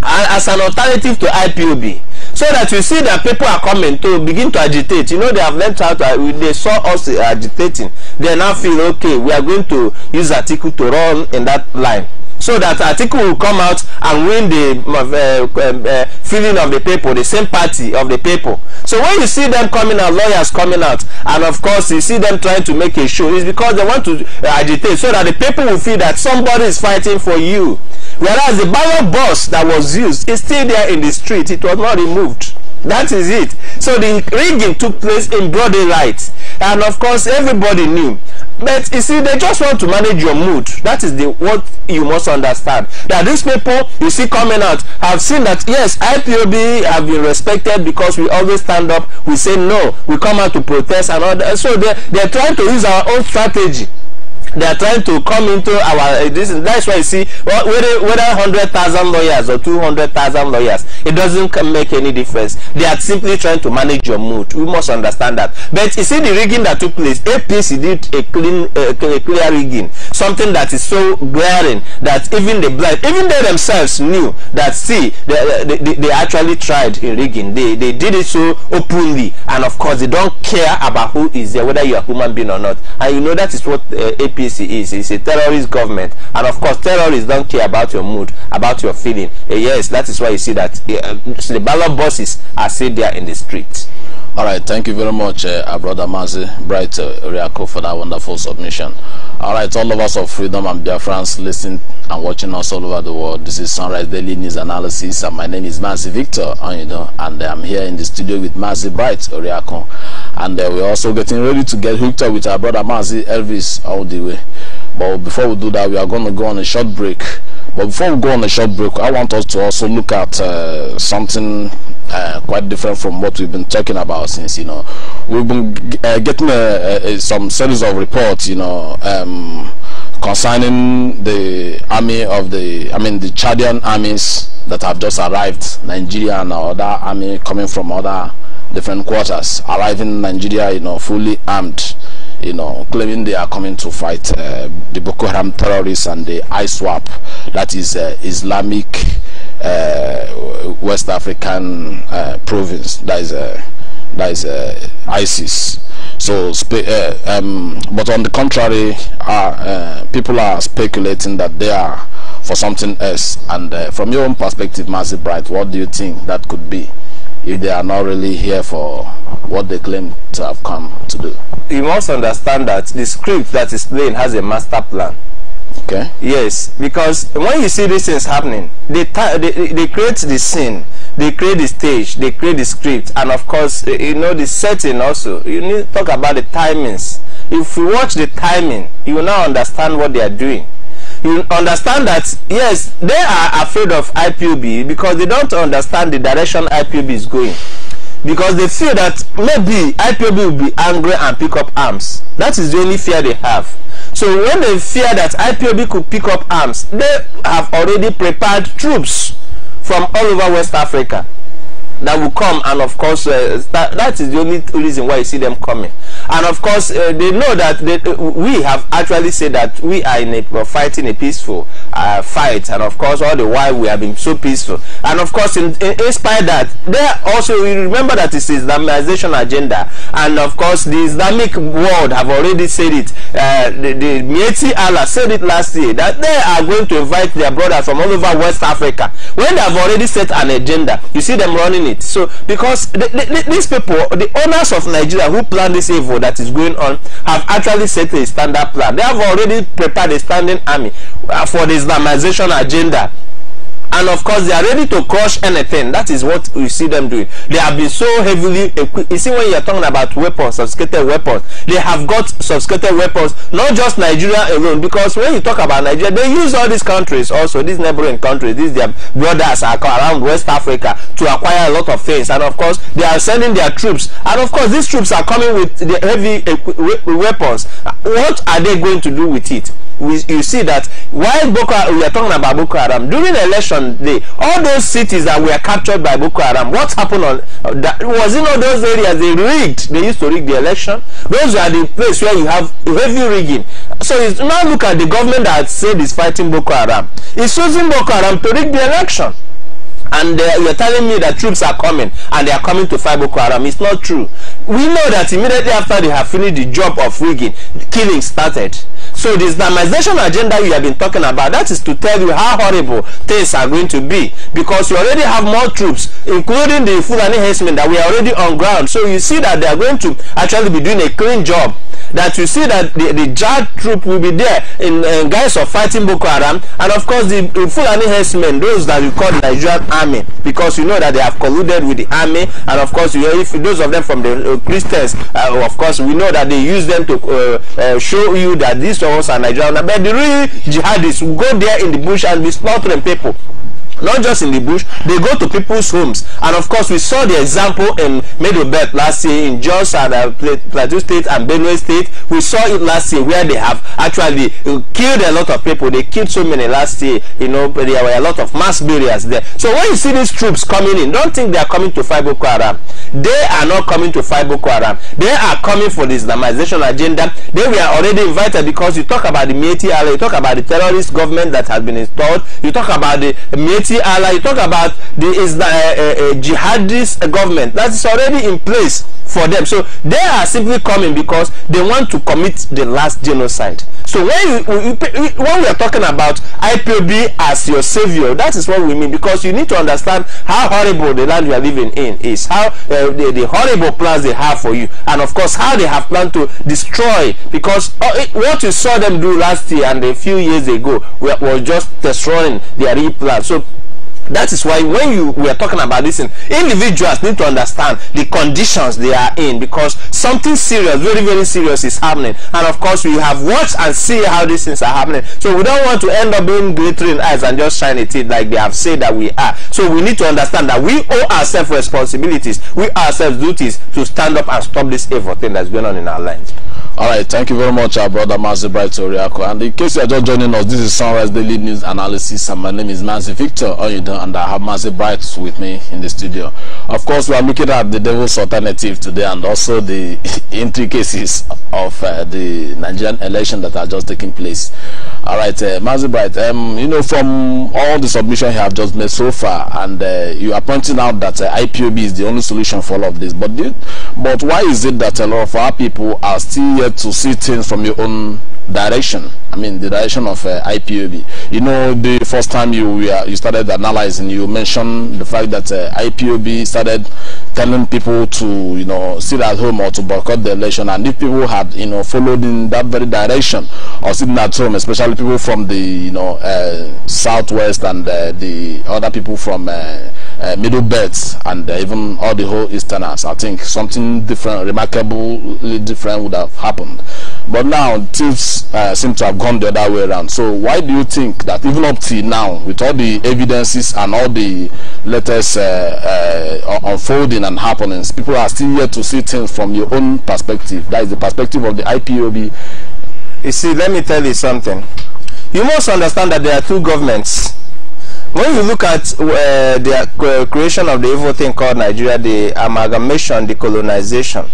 as an alternative to IPOB, so that you see that people are coming to begin to agitate. You know, they have learned how to, they saw us agitating, they now feel okay, we are going to use Atiku to run in that line. so that Atiku will come out and win the feeling of the people, the sympathy of the people. So when you see them coming out, lawyers coming out, and of course you see them trying to make a show, it's because they want to agitate so that the people will feel that somebody is fighting for you. Whereas the ballot box that was used is still there in the street. It was not removed. That is it. So the rigging took place in broad daylight, and of course everybody knew. But you see, they just want to manage your mood. That is what you must understand. That these people you see coming out have seen that yes, IPOB have been respected because we always stand up. We say no. We come out to protest and all that. So they're trying to use our own strategy. They are trying to come into our that's why you see whether 100,000 lawyers or 200,000 lawyers, it doesn't make any difference. They are simply trying to manage your mood. We must understand that. But you see the rigging that took place, APC did a clear rigging, something that is so glaring that even the blind, even they themselves knew that. See, they actually tried in rigging. They did it so openly, and of course they don't care about who is there, whether you are a human being or not. And you know that is what APC is. It's a terrorist government, and of course terrorists don't care about your mood, about your feeling. Yes, that is why you see that the ballot boxes are still there in the streets.
All right, thank you very much, our brother Mazi Bright Oriako, for that wonderful submission. All right, all of us of Freedom and Biafrans listening and watching us all over the world. This is Sunrise Daily News Analysis, and my name is Mazi Victor, and I'm here in the studio with Mazi Bright Oriako, and we're also getting ready to get hooked up with our brother Mazi Elvis all the way. But before we do that, we are going to go on a short break. But before we go on a short break, I want us to also look at something quite different from what we've been talking about since, we've been getting some series of reports, concerning the army of the Chadian armies that have just arrived, Nigeria and other army coming from other different quarters, arriving in Nigeria, fully armed, claiming they are coming to fight the Boko Haram terrorists and the ISWAP, that is Islamic West African province, that is ISIS. So, but on the contrary, people are speculating that they are for something else. And from your own perspective, Mazi Bright, what do you think that could be, if they are not really here for what they claim to have come to do?
You must understand that the script that is playing has a master plan.
Okay.
Yes, because when you see these things happening, they create the scene, they create the stage, they create the script, and of course, the setting also. You need to talk about the timings. If you watch the timing, you will now understand what they are doing. You understand that yes, they are afraid of IPOB because they don't understand the direction IPOB is going. Because they feel that maybe IPOB will be angry and pick up arms. That is the only fear they have. So when they fear that IPOB could pick up arms, they have already prepared troops from all over West Africa that will come, and of course that is the only reason why you see them coming. And of course they know that we have actually said that we are fighting a peaceful fight, and of course all the while we have been so peaceful. And of course in spite of that, they also, you remember that it's Islamization agenda, and of course the Islamic world have already said it. The Mieti Allah said it last year that they are going to invite their brothers from all over West Africa. When they have already set an agenda, you see them running it. So because these people, the owners of Nigeria who plan this evil that is going on, have actually set a standard plan. They have already prepared a standing army for the Islamization agenda. And of course, they are ready to crush anything. That is what we see them doing. They have been so heavily equipped. You see, when you are talking about weapons, sophisticated weapons, they have got sophisticated weapons, not just Nigeria alone. Because when you talk about Nigeria, they use all these countries also, these neighboring countries, these their brothers are around West Africa to acquire a lot of things. And of course, they are sending their troops. And of course, these troops are coming with the heavy weapons. What are they going to do with it? You see that while we are talking about Boko Haram, during election day, all those cities that were captured by Boko Haram, what happened on that? Was in all those areas they rigged? They used to rig the election. Those are the place where you have heavy rigging. So it's now look at the government that said is fighting Boko Haram. It's using Boko Haram to rig the election. And you're telling me that troops are coming and they are coming to fight Boko Haram. It's not true. we know that immediately after they have finished the job of rigging, killing started. So the Islamization agenda you have been talking about, that is to tell you how horrible things are going to be, because you already have more troops, including the Fulani herdsmen that we are already on ground. So you see that they are going to actually be doing a clean job. That you see that the JAD troop will be there in guise of fighting Boko Haram, and of course the Fulani herdsmen, those that you call the Nigerian army, because you know that they have colluded with the army, and of course if those of them from the Christians, of course we know that they use them to show you that these ones are Nigerian, but the real jihadists will go there in the bush and be slaughtering people. Not just in the bush, they go to people's homes. And of course we saw the example in Medobet last year, in Jos and Plateau State and Benue State. We saw it last year where they have actually killed a lot of people. They killed so many last year, you know, but there were a lot of mass burials there. So when you see these troops coming in, don't think they are coming to fight Boko Haram. They are not coming to fight Boko Haram. They are coming for the Islamization agenda. They were already invited, because you talk about the Métis Allah, you talk about the terrorist government that has been installed, you talk about the Métis Allah, you talk about the jihadist government that is already in place for them. So they are simply coming because they want to commit the last genocide. So when we are talking about IPOB as your savior, that is what we mean, because you need to understand how horrible the land you are living in is, how the horrible plans they have for you, and of course how they have planned to destroy, because what you saw them do last year and a few years ago was just destroying their real plan. So that is why when we are talking about this, individuals need to understand the conditions they are in, because something serious, very, very serious is happening. And of course we have watched and see how these things are happening. So we don't want to end up being glittering eyes and just shiny teeth like they have said that we are. So we need to understand that we owe ourselves responsibilities, we ourselves duties to stand up and stop this evil thing that's going on in our lands.
All right, thank you very much, our brother Mazi Bright Oriako. And in case you are just joining us, this is Sunrise Daily News Analysis, and my name is Mazi Victor Oyedon, and I have Mazi Bright with me in the studio. Of course, we are looking at the devil's alternative today, and also the intricacies of the Nigerian election that are just taking place. All right, Mazi Bright, you know, from all the submission you have just made so far, and you are pointing out that IPOB is the only solution for all of this. But why is it that a lot of our people are still yet to see things from your own direction? I mean, the direction of IPOB. You know, the first time you started analyzing, you mentioned the fact that IPOB started telling people to, you know, sit at home or to boycott the election, and if people had, you know, followed in that very direction, or sitting at home, especially people from the, you know, southwest and the other people from middle belts and even all the whole easterners, I think something different, remarkably different would have happened. But now things seem to have gone the other way around. So why do you think that even up till now, with all the evidences and all the latest unfolding and happenings, people are still yet to see things from your own perspective? That is the perspective of the IPOB.
You see, let me tell you something. You must understand that there are two governments. When you look at the creation of the evil thing called Nigeria, the amalgamation, the colonization,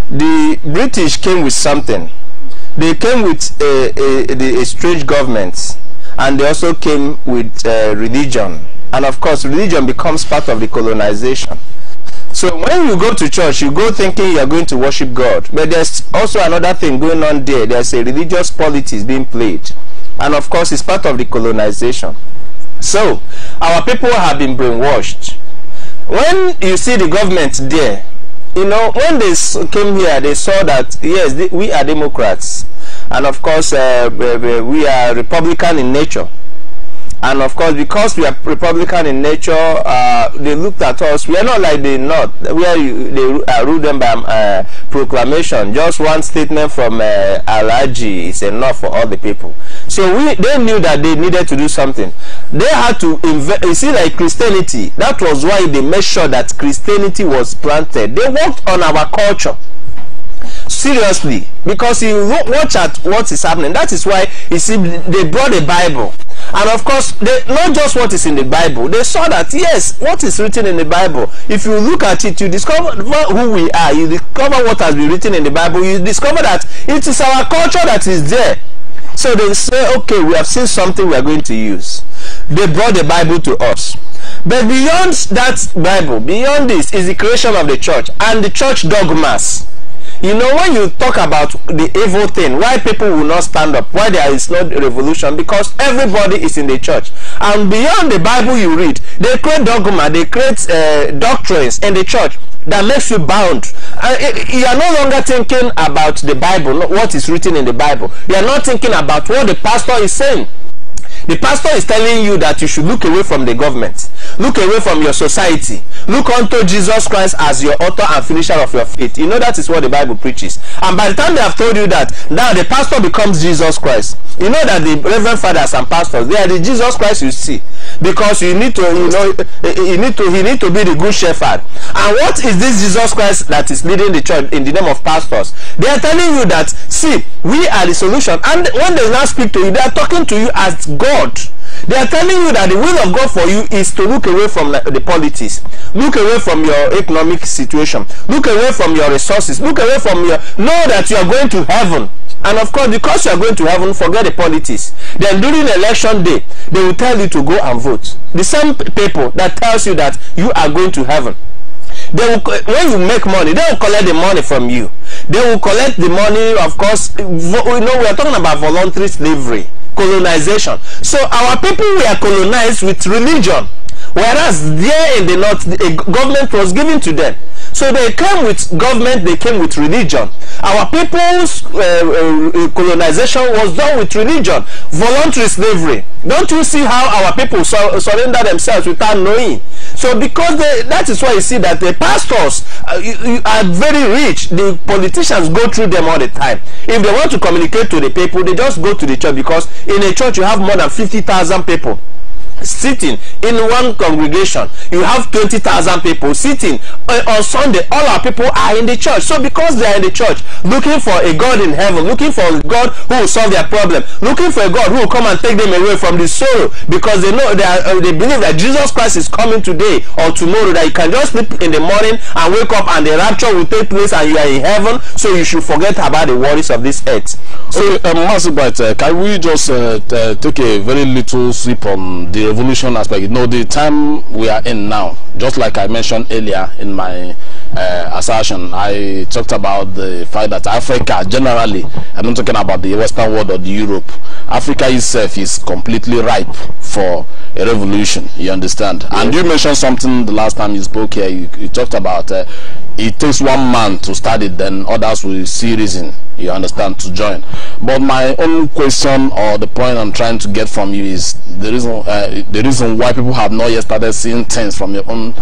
the British came with something. They came with a strange government, and they also came with religion. And of course, religion becomes part of the colonization. So when you go to church, you go thinking you are going to worship God, but there's also another thing going on there. There's a religious politics being played, and of course, it's part of the colonization. So our people have been brainwashed. When you see the government there, you know, when they came here, they saw that yes, we are Democrats, and of course we are Republican in nature. And of course, because we are Republican in nature, they looked at us. We are not like the North, where they rule them by proclamation. Just one statement from Alaji is enough for all the people. So they knew that they needed to do something. They had to invest. You see, like Christianity, that was why they made sure that Christianity was planted. They worked on our culture. Seriously, because you watch at what is happening. That is why you see they brought the Bible, and of course not just what is in the Bible. They saw that yes, what is written in the Bible, if you look at it, you discover who we are, you discover what has been written in the Bible, you discover that it is our culture that is there. So they say, okay, we have seen something we are going to use. They brought the Bible to us. But beyond that Bible, beyond this is the creation of the church and the church dogmas. You know, when you talk about the evil thing, why people will not stand up, why there is no revolution, because everybody is in the church. And beyond the Bible you read, they create dogma, they create doctrines in the church that makes you bound. You are no longer thinking about the Bible, what is written in the Bible. You are not thinking about what the pastor is saying. The pastor is telling you that you should look away from the government, look away from your society, look unto Jesus Christ as your author and finisher of your faith. You know, that is what the Bible preaches. And by the time they have told you that, now the pastor becomes Jesus Christ. You know that the reverend fathers and pastors, they are the Jesus Christ you see, because you need to, you know, he need to be the good shepherd. And what is this Jesus Christ that is leading the church in the name of pastors? They are telling you that, see, we are the solution. And when they now speak to you, they are talking to you as God. They are telling you that the will of God for you is to look away from the politics, look away from your economic situation, look away from your resources, look away from your, know that you are going to heaven. And of course, because you are going to heaven, forget the politics. Then during election day, they will tell you to go and vote. The same people that tells you that you are going to heaven, they will, when you make money, they will collect the money from you. They will collect the money, of course. You know, we are talking about voluntary slavery, colonization. So our people were colonized with religion, whereas there in the north, a government was given to them. So they came with government, they came with religion. Our people's colonization was done with religion, voluntary slavery. Don't you see how our people surrender themselves without knowing? So because that is why you see that the pastors are very rich. The politicians go through them all the time. If they want to communicate to the people, they just go to the church, because in a church you have more than 50,000 people sitting in one congregation. You have 20,000 people sitting on Sunday. All our people are in the church. So because they are in the church, looking for a God in heaven, looking for a God who will solve their problem, looking for a God who will come and take them away from the sorrow, because they know they believe that Jesus Christ is coming today or tomorrow, that you can just sleep in the morning and wake up and the rapture will take place and you are in heaven. So you should forget about the worries of this earth.
So Master Bright, can we just take a very little sip on the revolution aspect? You know, the time we are in now, just like I mentioned earlier in my assertion, I talked about the fact that Africa generally, I'm not talking about the Western world or the Europe, Africa itself is completely ripe for a revolution, you understand? Yes. And you mentioned something the last time you spoke here. You talked about it takes one man to start it, then others will see reason, you understand, to join. But my own question, or the point I'm trying to get from you, is the reason why people have not yet started seeing things from your own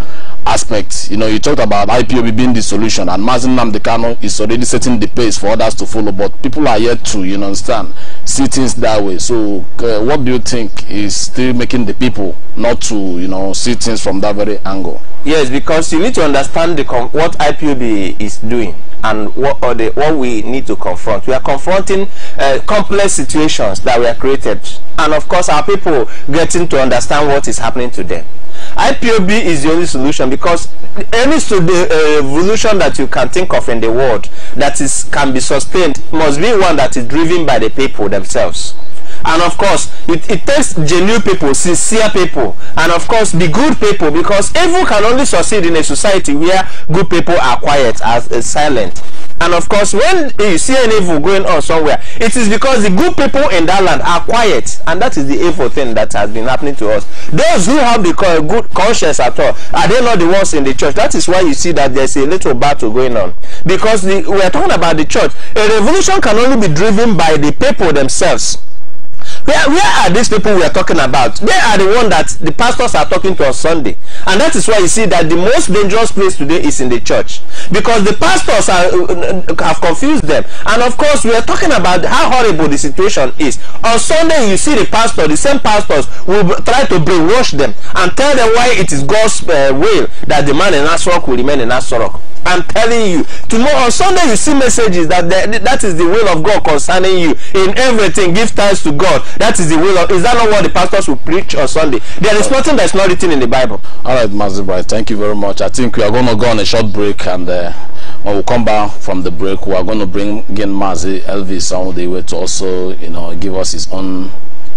aspect. You know, you talked about IPOB being the solution, and Mazi Nnamdi Kanu is already setting the pace for others to follow, but people are yet to, you understand, see things that way. So what do you think is still making the people not to, you know, see things from that very angle?
Yes, because you need to understand what IPOB is doing and what we need to confront. We are confronting complex situations that were created, and of course our people getting to understand what is happening to them. IPOB is the only solution, because any revolution that you can think of in the world that can be sustained must be one that is driven by the people themselves. And of course, it takes genuine people, sincere people, and of course the good people, because evil can only succeed in a society where good people are quiet, as silent. And of course, when you see an evil going on somewhere, it is because the good people in that land are quiet, and that is the evil thing that has been happening to us. Those who have the good conscience at all, are they not the ones in the church? That is why you see that there's a little battle going on, because we are talking about the church. A revolution can only be driven by the people themselves. Where are these people we are talking about? They are the one that the pastors are talking to on Sunday. And that is why you see that the most dangerous place today is in the church, because the pastors have confused them. And of course, we are talking about how horrible the situation is. On Sunday, you see the pastor, the same pastors will try to brainwash them and tell them why it is God's will that the man in Asrock will remain in Asrock. I'm telling you, tomorrow on Sunday you see messages that that is the will of God concerning you. In everything, give thanks to God. That is the will of. Is that not what the pastors will preach on Sunday? There is nothing that's not written in the Bible.
All right, Mazi Bright, thank you very much. I think we are going to go on a short break, and when we come back from the break, we are going to bring again Mazi Elvis on the way to also, you know, give us his own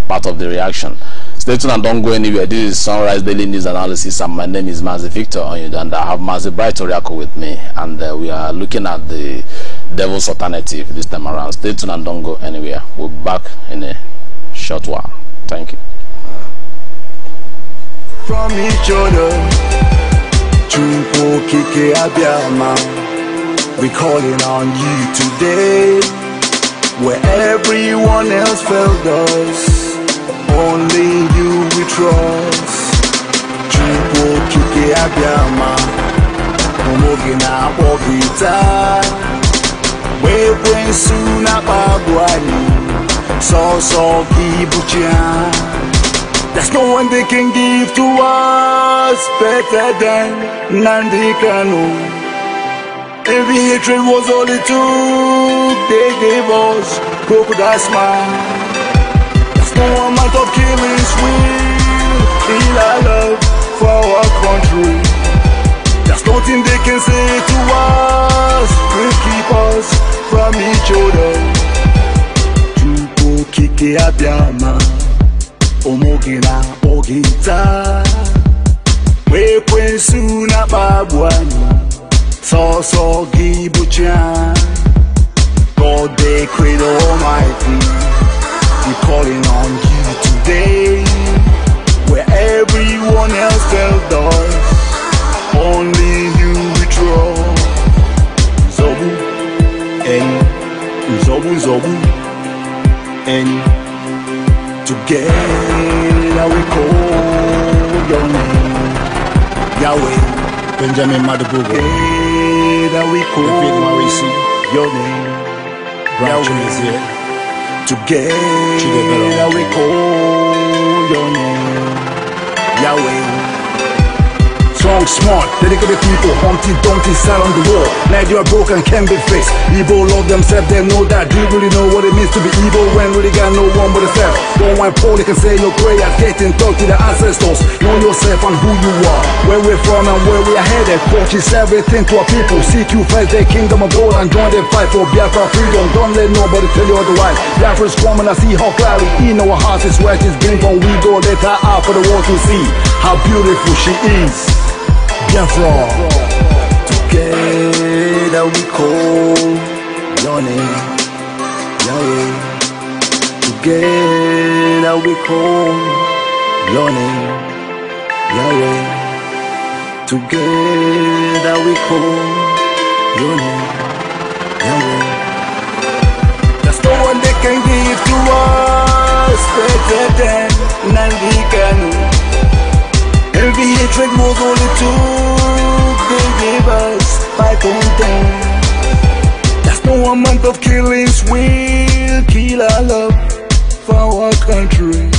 part of the reaction. Stay tuned and don't go anywhere. This is Sunrise Daily News Analysis, and my name is Mazi Victor, and I have Mazi Bright Oriako with me, and we are looking at the devil's alternative this time around. Stay tuned and don't go anywhere. We'll be back in a short while. Thank you.
From each other, Chumpo Kike Abiyama, we calling on you today, where everyone else failed us. Only you we trust. Chukwu Kike Abiyama, Omogina Ogita, Wekwensu na Bagwani, So Kibucha. There's no one they can give to us better than Nandi Kanu. Every hatred was all it took. They gave us crocodile smile. No amount of killings will kill our love for our country. There's nothing they can say to us will keep us from each other. Chukwu Kike Abiyama, Omogina Ogita, Wekwensu na Bagwani, So Gibucha. God the Creator Almighty, we're calling on you today, where everyone else failed us. Only you we trust. Zobu, Zobu, and together we call your name, Yahweh. Benjamin Madabugo. Together we call your name, Yahweh. Together we call your name, Yahweh. Strong, smart, dedicated people, Humpty Dumpty sat on the wall. Like you are broken, can be fixed. Evil love themselves, they know that. Do you really know what it means to be evil when really got no one but yourself? Don't want Paul, you can say your prayers, get in touch with the ancestors. Know yourself and who you are, where we're from and where we are headed. Coaches everything to our people. Seek you first, the kingdom of God, and join the fight for Biafra freedom. Don't let nobody tell you otherwise. Biafra's coming, I see how clearly in our hearts is where she's been from. We go, let her out for the world to see how beautiful she is. Biafra, together we call your name, Yahweh. Together we call your name, Yahweh. Together we call your name, Yahweh. There's no one that can give to us better than Nandi Kanu. Every hatred was all it took. They gave us fight on them. There's no amount of killings will kill our love for our country.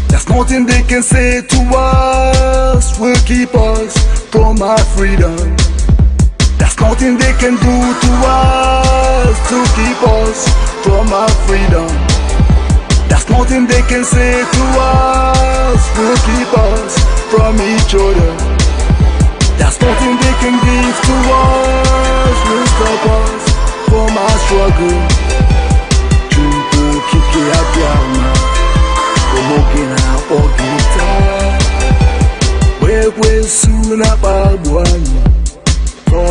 There's nothing they can say to us will keep us from our freedom. There's nothing they can do to us to keep us from our freedom. There's nothing they can say to us will keep us from each other. There's nothing they can give to us will stop us from our struggle. Chukwu Kike Abiyama, Omogina Ogita, Wekwensu na Bagwani,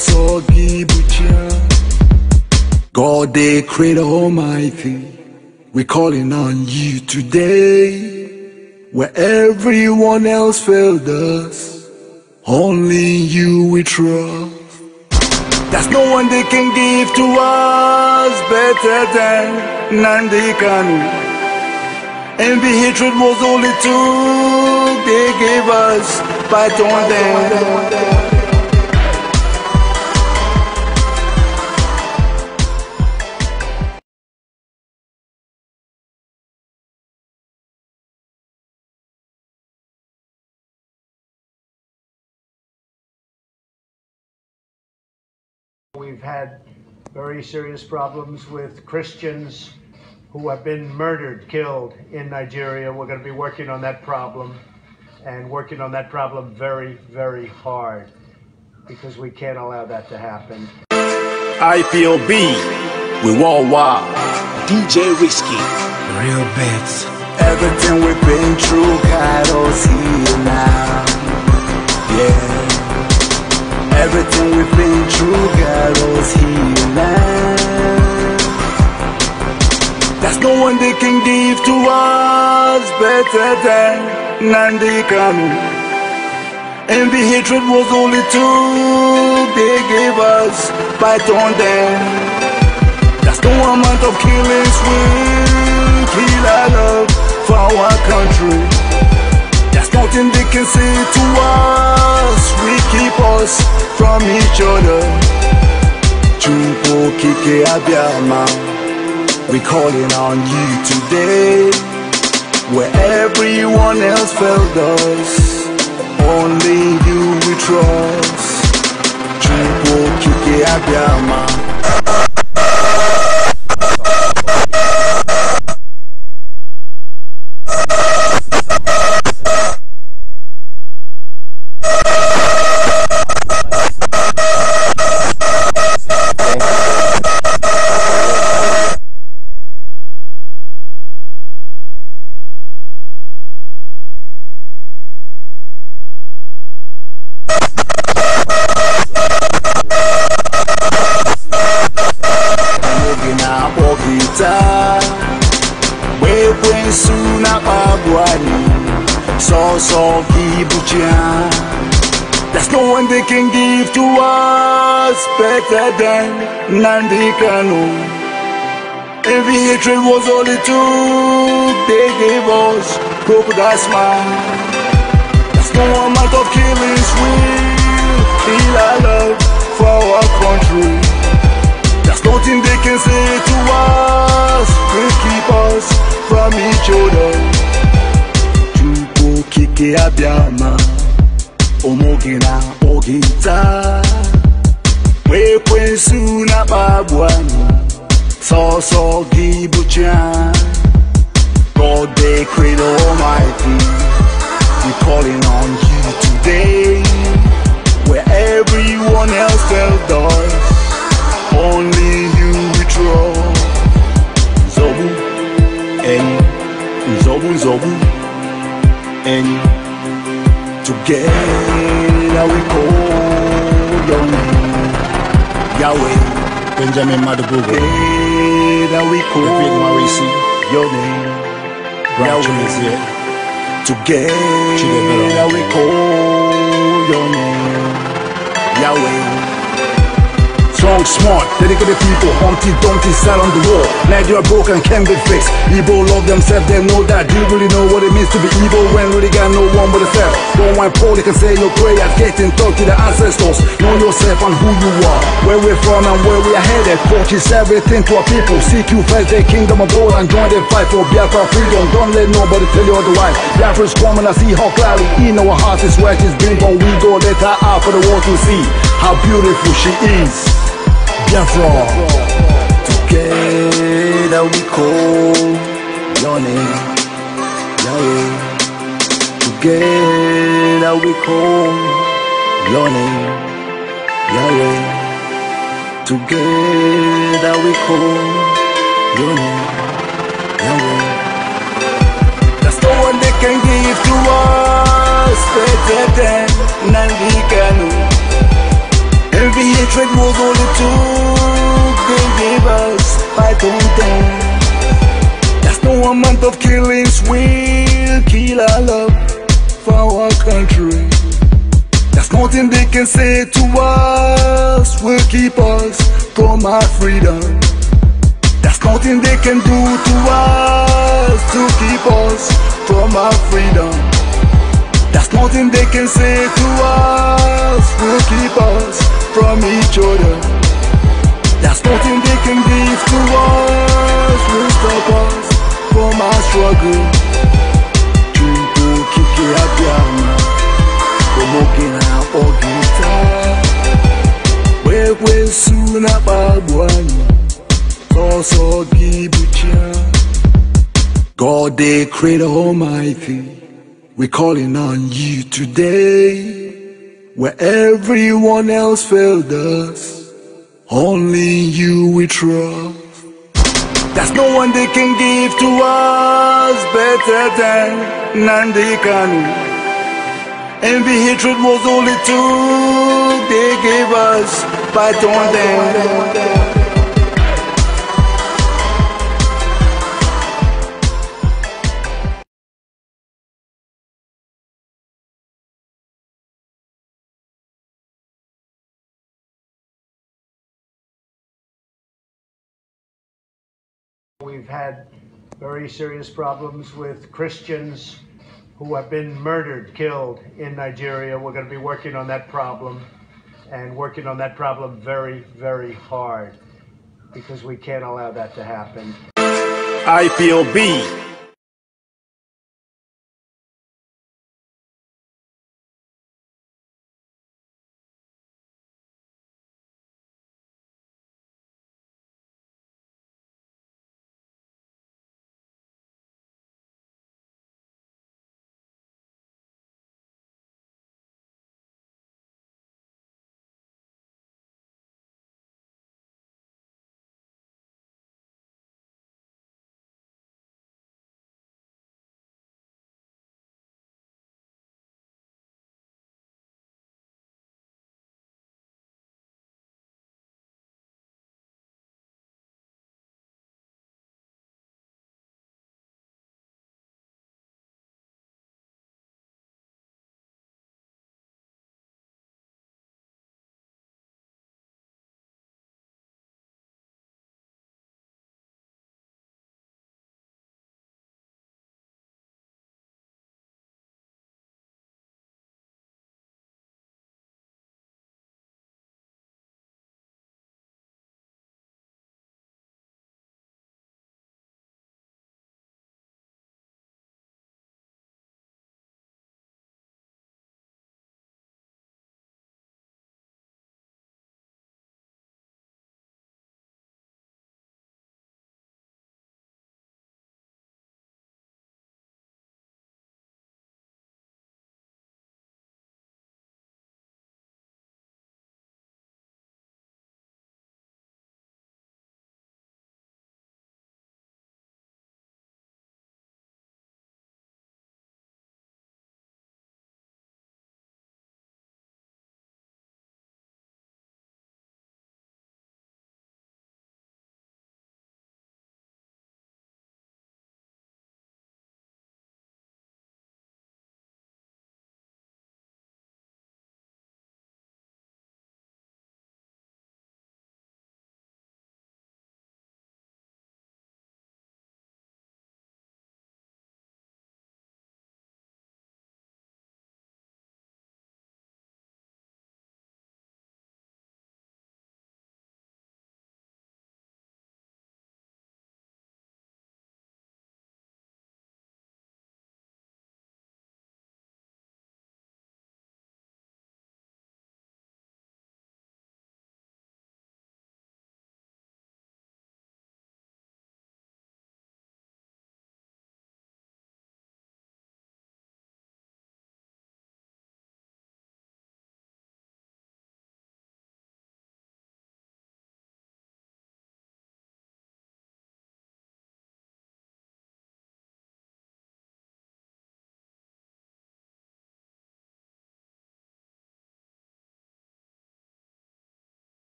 So Gibucha. God the Creator Almighty, we're calling on you today, where everyone else failed us. Only you we trust. There's no one they can give to us better than Nandi Kanu. Envy, hatred was all it took. They gave us fight on them.
We've had very serious problems with Christians who have been murdered, killed in Nigeria. We're going to be working on that problem, and working on that problem very, very hard, because we can't allow that to happen.
Ipob, we worldwide.
DJ Risky.
Real bets
Everything we've been through got us here now. Yeah. Everything we've been through got us here now. There's no one they can give to us better than Nandi Kanu. Envy, hatred was only two they gave us by on them. There's no amount of killings will kill our love for our country. There's nothing they can say to us, we keep us from each other. Chumpo Kike Abiama, we calling on you today. Where everyone else failed us, only you we trust. Chumpo Kike Abiama. There's no one they can give to us better than Nandi Kanu. Every hatred was only two they gave us crocodile smile. There's no amount of killings will kill our love for our country. There's nothing they can say to us will keep us from each other. Chumpo Kike Abiama, Omogina Ogita, we kwensu na babwani, so gibuchan. God the Creator Almighty, we calling on you today. Where everyone else failed us, only you we trust. Zobu, and Zobu. And together we call your name, Yahweh. Benjamin Madabugo. Together we call your name, Yahweh. Together we call your name, Yahweh. Strong, smart, dedicated people, Humpty Dumpty sat on the wall. Nigeria broken, can be fixed. Evil love themselves, they know that. Do you really know what it means to be evil when really got no one but yourself? Don't want Paul, they can say your prayers, get in touch to the ancestors. Know yourself and who you are, where we're from and where we are headed. Focus everything to our people. Seek you first, the kingdom of God, and join the fight for Biafra freedom. Don't let nobody tell you otherwise. Biafra's coming, I see how clearly in our hearts is where she's been. When we go, let her out for the world to see how beautiful she is. Biafra, together we call your name, Yahweh. Together we call your name, Yahweh. Together we call your name, Yahweh. There's no one they can give to us better than Nandi Kanu. Every hatred was only two they gave us by them. There's no amount of killings will kill our love for our country. There's nothing they can say to us will keep us from our freedom. There's nothing they can do to us to keep us from our freedom. There's nothing they can say to us will keep us from each other. There's nothing they can give to us will stop us from our struggle. Chumpo Kike Abiama, Omogina Ogita, Wewe Suna Babwani, So Gibucha. God the Creator Almighty, we're calling on you today. Where everyone else failed us, only you we trust. There's no one they can give to us better than Nandi Kanu. Envy, hatred was all it took. They gave us fight on them.
We've had very serious problems with Christians who have been murdered, killed in Nigeria. We're going to be working on that problem and working on that problem very, very hard because we can't allow that to happen.
Ipob.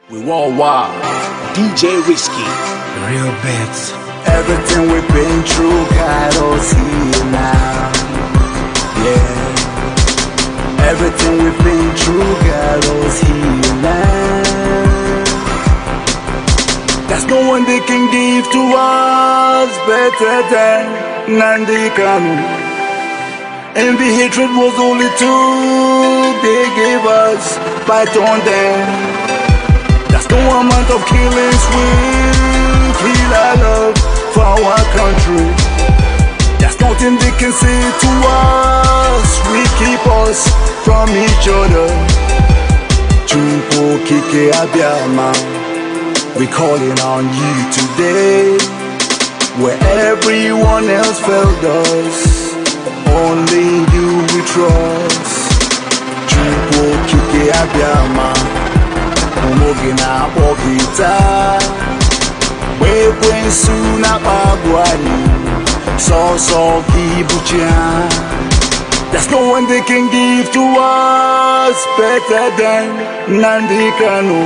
We worldwide. DJ Risky. Real bets. Everything we've been through got us here now. Yeah. Everything we've been through got us here now. There's no one they can give to us better than Nandi Kanu. Envy, hatred was only two they gave us, fight on them. There's no amount of killings will kill our love for our country. There's nothing they can say to us, will keep us from each other. Chumpo Kike Abiama, we're calling on you today. Where everyone else failed us, only you we trust. Chumpo Kike Abiama, Omogina Ogita, Wewe Suna Bagwani, So Kibucha. There's no one they can give to us better than Nandi Kanu.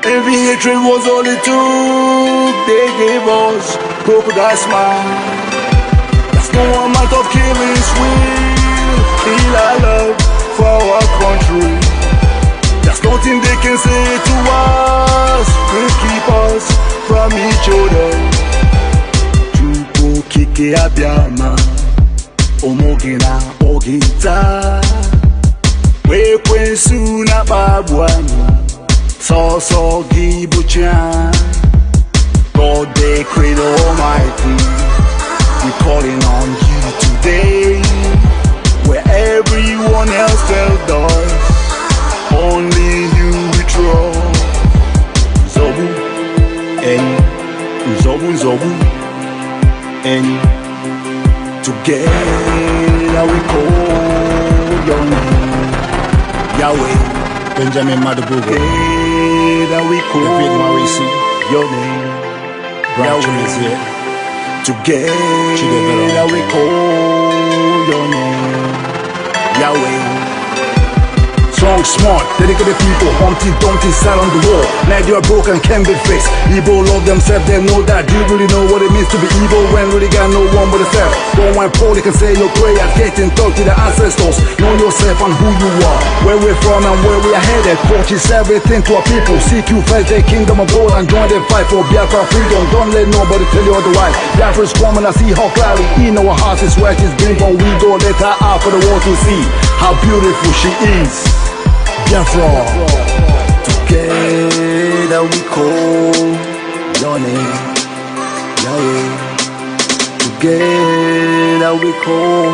Every hatred was only two they gave us, crocodile smile. There's no amount of killings will kill our love for our country. There's nothing they can say to us will keep us from each other. Chukwu Kike Abiama, Omogina Ogita, Wekwensu na Babwani, So Gibucha. God the Creator Almighty, we're calling on you today. Where everyone else failed us, only you we trust. Zobu, Eni, Zobu, Eni. Together we call your name, Yahweh. Benjamin Madabugo. Together we call your name, Yahweh. Together we call your name, Yahweh. Strong, smart, dedicated people, Humpty Dumpty sat on the wall. Nigeria broken, can be fixed. Evil love themselves, they know that. Do you really know what it means to be evil when really got no one but yourself? Don't want Paul, you can say your prayers, get in touch with the ancestors. Know yourself and who you are, where we're from and where we are headed. Purchase everything to our people. Seek you first the kingdom of God and join the fight for Biafra freedom. Don't let nobody tell you otherwise. Biafra is coming, I see how clearly in our hearts is where she's been from. We go let her out for the world to see how beautiful she is. Biafra, together we call your name, Yahweh. Together we call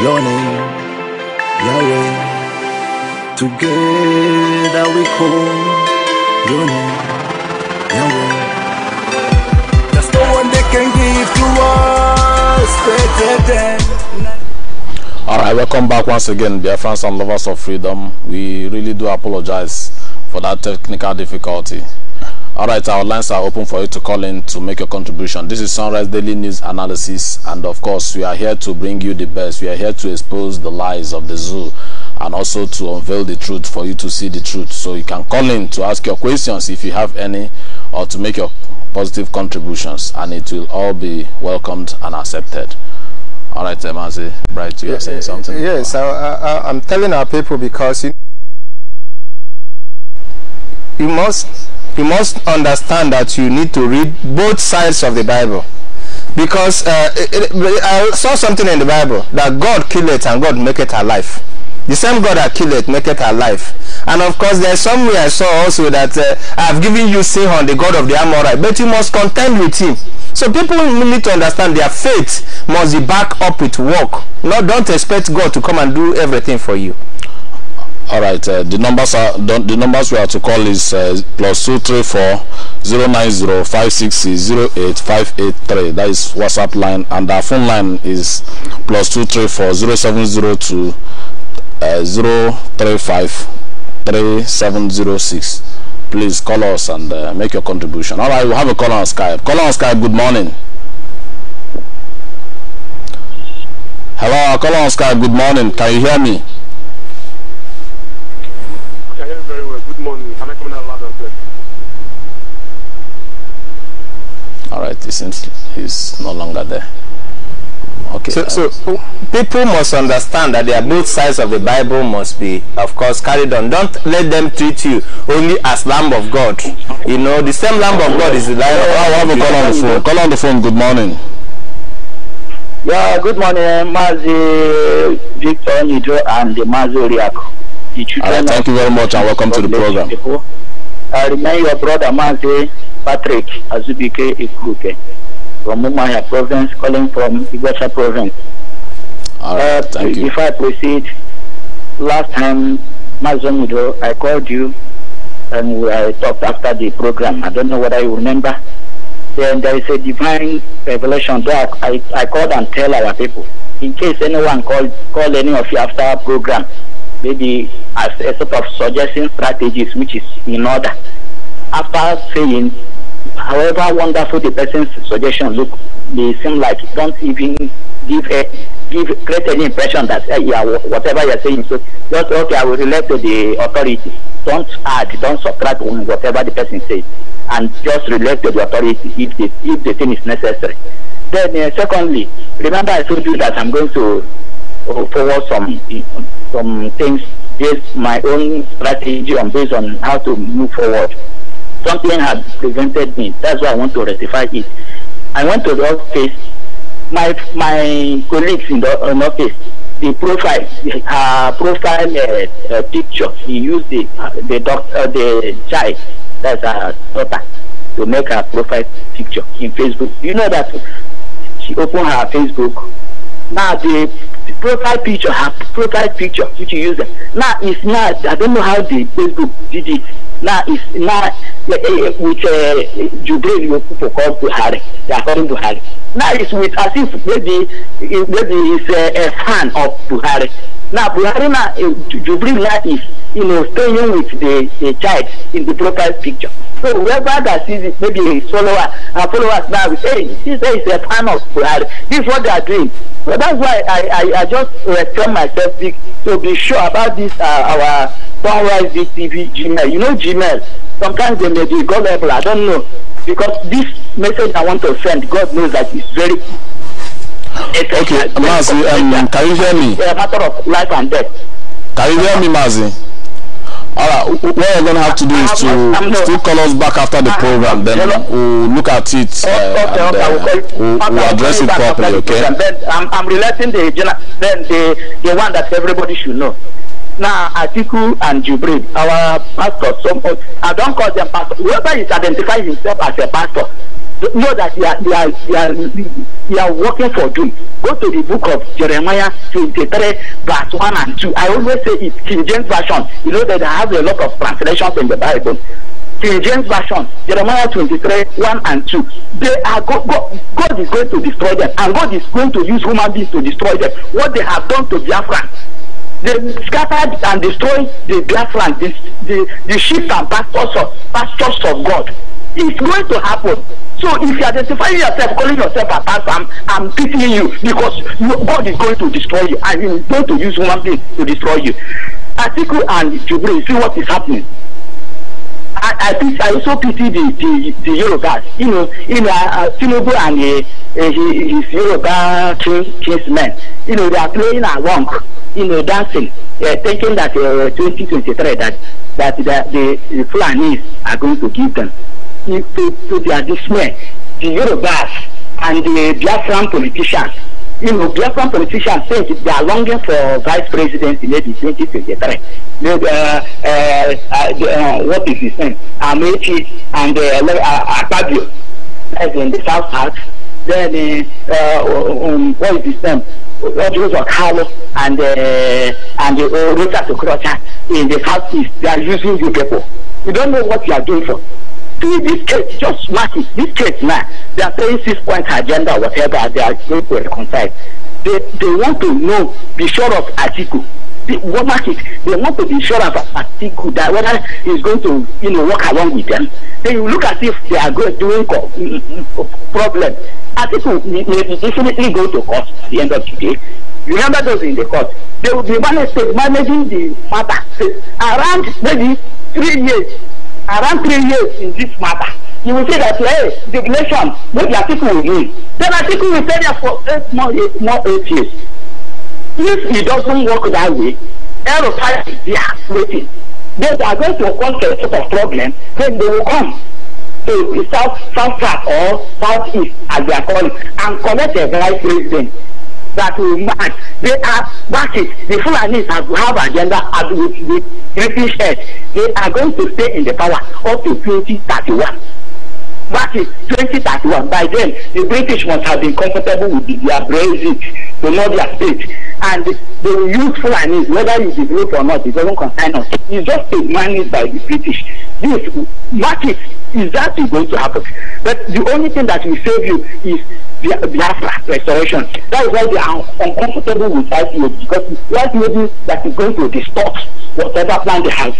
your name, Yahweh. Together we call your name, Yahweh. There's no one they can give to us better than.
Alright, welcome back once again, dear friends and lovers of freedom. We really do apologize for that technical difficulty. Alright, our lines are open for you to call in to make your contribution. This is Sunrise Daily News Analysis, and of course we are here to bring you the best. We are here to expose the lies of the zoo and also to unveil the truth for you to see the truth. So you can call in to ask your questions if you have any, or to make your positive contributions, and it will all be welcomed and accepted. All right, Mazi, Bright, you are saying something?
Yes, I'm telling our people, because you must understand that you need to read both sides of the Bible. Because I saw something in the Bible that God killeth and God maketh alive. The same God that killeth maketh alive. And of course, there's somewhere I saw also that I've given you Sihon, the God of the Amorite, but you must contend with him. So people need to understand their faith must be backed up with work. Don't expect God to come and do everything for you.
All right, the numbers we have to call is +234 090 566 08583. That is WhatsApp line, and our phone line is +234 0702 035 3706. Please call us and make your contribution. All right, we'll have a call on Skype. Call on Skype. Good morning. Hello, call on Skype. Good morning. Can you hear me?
I hear very well. Good morning. Can I come
it seems he's no longer there. Okay.
So people must understand that there are both sides of the Bible must be, of course, carried on. Don't let them treat you only as Lamb of God. You know, the same Lamb of God is the Lamb of God.
I have a call on the phone. Call on the phone. Good morning.
Yeah, good morning, Mazi Victor Nido and the Mazi Riako.
Thank you very much and welcome to the program.
I remain your brother Mazi Patrick Azubike Ikuke from Umaya province, calling from Iguacha province.
Thank you.
Before I proceed, last time, Mazi Nido, I called you and I talked after the program. I don't know whether you remember. Then there is a divine revelation there. I called and tell our people, in case anyone call any of you after our program, maybe as a sort of suggesting strategies which is in order. After saying, however wonderful the person's suggestion look, they seem like don't even create any impression that yeah, whatever you're saying, so just okay, I will relate to the authority. Don't add, don't subtract on whatever the person says, and just relate to the authority if the thing is necessary. Then secondly, remember I told you that I'm going to forward some things based my own strategy on based on how to move forward. Something had prevented me. That's why I want to rectify it. I went to the office. My colleagues in the office, the profile picture. He used the child, that's a daughter, to make her profile picture in Facebook. You know that she opened her Facebook. Now the profile picture which you use now is not. I don't know how the Facebook did it. Now it's not with Jubril people called Buhari. They are calling Buhari. Now it's with as if maybe he's a fan of Buhari. Now Buhari now Jubril now is staying with the child in the profile picture. So whoever that sees it, maybe his followers now will say, this is a fan of Buhari. This is what they are doing. So that's why I just restrain myself to be sure about this our Sunrise TV Gmail. You know Gmail, sometimes they may be gullible, I don't know. Because this message I want to send, God knows that it's very
okay, Mazi, can you hear me?
It's a matter of life and death.
Can you hear me, Mazi? Alright, what we're going to have to do is to still call us back after the program, then we'll look at it and we'll address it properly, okay?
Then I'm relating the one that everybody should know. Now, Atiku and Jubril, our pastors, I don't call them pastors. Whoever is identifying himself as a pastor, know that they are working for doom. Go to the book of Jeremiah 23, verse 1 and 2. I always say it's King James Version. You know that I have a lot of translations in the Bible. King James Version, Jeremiah 23, 1 and 2. They are God is going to destroy them, and God is going to use human beings to destroy them. What they have done to Biafra, they scattered and destroyed the Biafran, the sheep and pastors of God. It's going to happen. So if you identify yourself, calling yourself a pastor, I'm pitying you because God is going to destroy you, and He is going to use human beings to destroy you. Atiku and Jubril, see what is happening. I also pity the Yorubas. Tinubu and his Yoruba kinsmen. They are playing along, dancing, thinking that 2023 that the FULANIES are going to give them. To their dismay, the Yorubas and the Biafran politicians. Biafran politicians say they are longing for vice presidency maybe 2023. What is his name? Amechi and Akpabio, as in the South. Then what is his name? Carlo and Rota Sokrocha in the Southeast. They are using you people. You don't know what you are doing for. See this case, just mark it. This case now, they are saying 6-point agenda or whatever, they are going to reconcile. They want to know, be sure of Atiku. They want to be sure of Atiku that whether he's going to, work along with them. Then you look as if they are doing problem. Atiku may definitely go to court at the end of the day. Remember those in the court. They will be managing the matter around maybe 3 years. Around 3 years in this matter, you will say that, hey, the election, what the article will mean. Then article will stay there for 8 years. If it doesn't work that way, everybody they are waiting. They are going to encounter a sort of problem, then they will come to the south or southeast, as they are calling, and collect a vice president that will match. They are matches. The Fulanis have agenda as with the British head. They are going to stay in the power up to 2031. That is 2031. By then, the British must have been comfortable with their Brexit to know their state. And they will use Fulanis, whether you develop or not, it doesn't concern us. It's just managed by the British. This market is that is going to happen. But the only thing that will save you is the Biafra restoration. That is why they are uncomfortable with IPOB, because it's IPOB that is going to distort whatever plan they have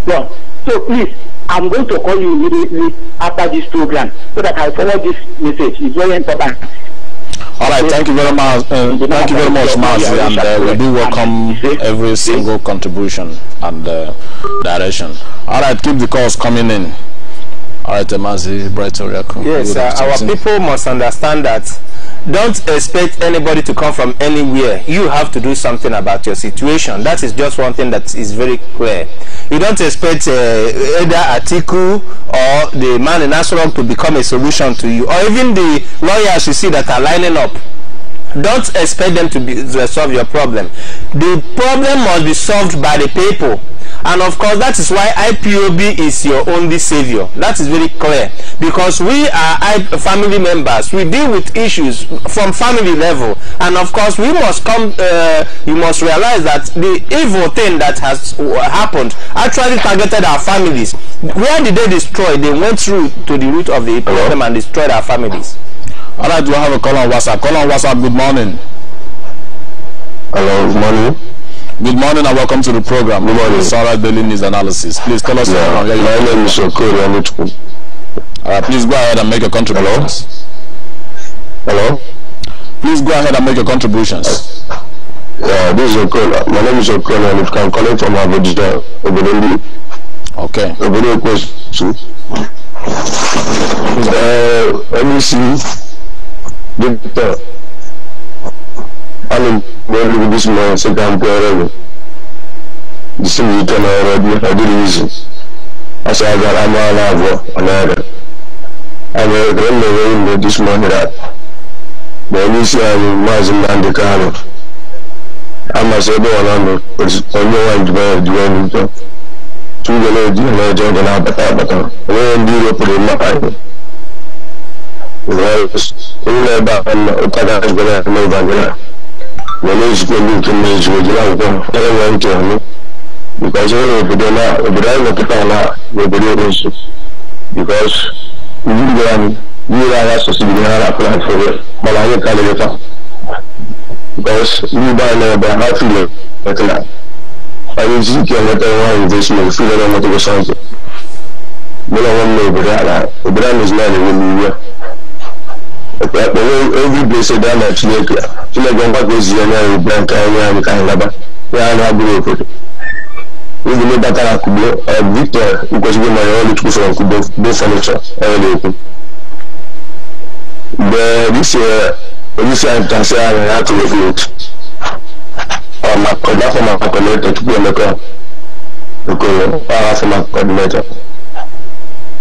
done. So please, I'm going to call you immediately after this program so that I forward this message. It's very important.
All right, thank you very much. Thank you very much, Mazi, and we do welcome every single contribution and direction. All right, keep the calls coming in. All right, Mazi,
yes, our people must understand that. Don't expect anybody to come from anywhere. You have to do something about your situation. That is just one thing that is very clear. You don't expect either Atiku or the man in Nasrog to become a solution to you, or even the lawyers you see that are lining up. Don't expect them to solve your problem. The problem must be solved by the people. And of course, that is why IPOB is your only savior. That is very clear. Because we are family members. We deal with issues from family level. And of course, we must come, you must realize that the evil thing that has happened actually targeted our families. Where did they destroy? They went through to the root of the problem and destroyed our families.
All right, we have a call on WhatsApp. Call on WhatsApp, good morning.
Hello, good morning.
Good morning and welcome to the program. Good morning. Sarah Daily News Analysis. Please tell us your name.
My name is Okoro.
Please go ahead and make your contributions.
Hello?
Please go ahead and make your contributions.
Yeah, this is Okoro. My name is Okoro, and if you can collect from Abuja, Obodondi.
Okay.
Obodo question. Let me see. Victor. I'm going to this man, second period. The same you can already, I did easy. As I got a man of another. I will run away with this man that. But you see, I'm Mazin and the car. I must say, no, but only one to do anything. To the lady, and joined an avatar. When do you put in my eye? Well, all about Okada is going to know that. When it's going to make you everyone to me because we don't know the people we do because you are supposed to be applying for it, but I can't get it because you don't know about how to live like that. I just can't let anyone this me feel that I'm not going to something. We don't want to know that the brand is not even here. Every place down at Chile, going back with the Blanca and Canada, and I grew up. We will never have Victor because we my only two from both furniture. This year, I can say I have to review it. My coordinator to be on the car because I my coordinator.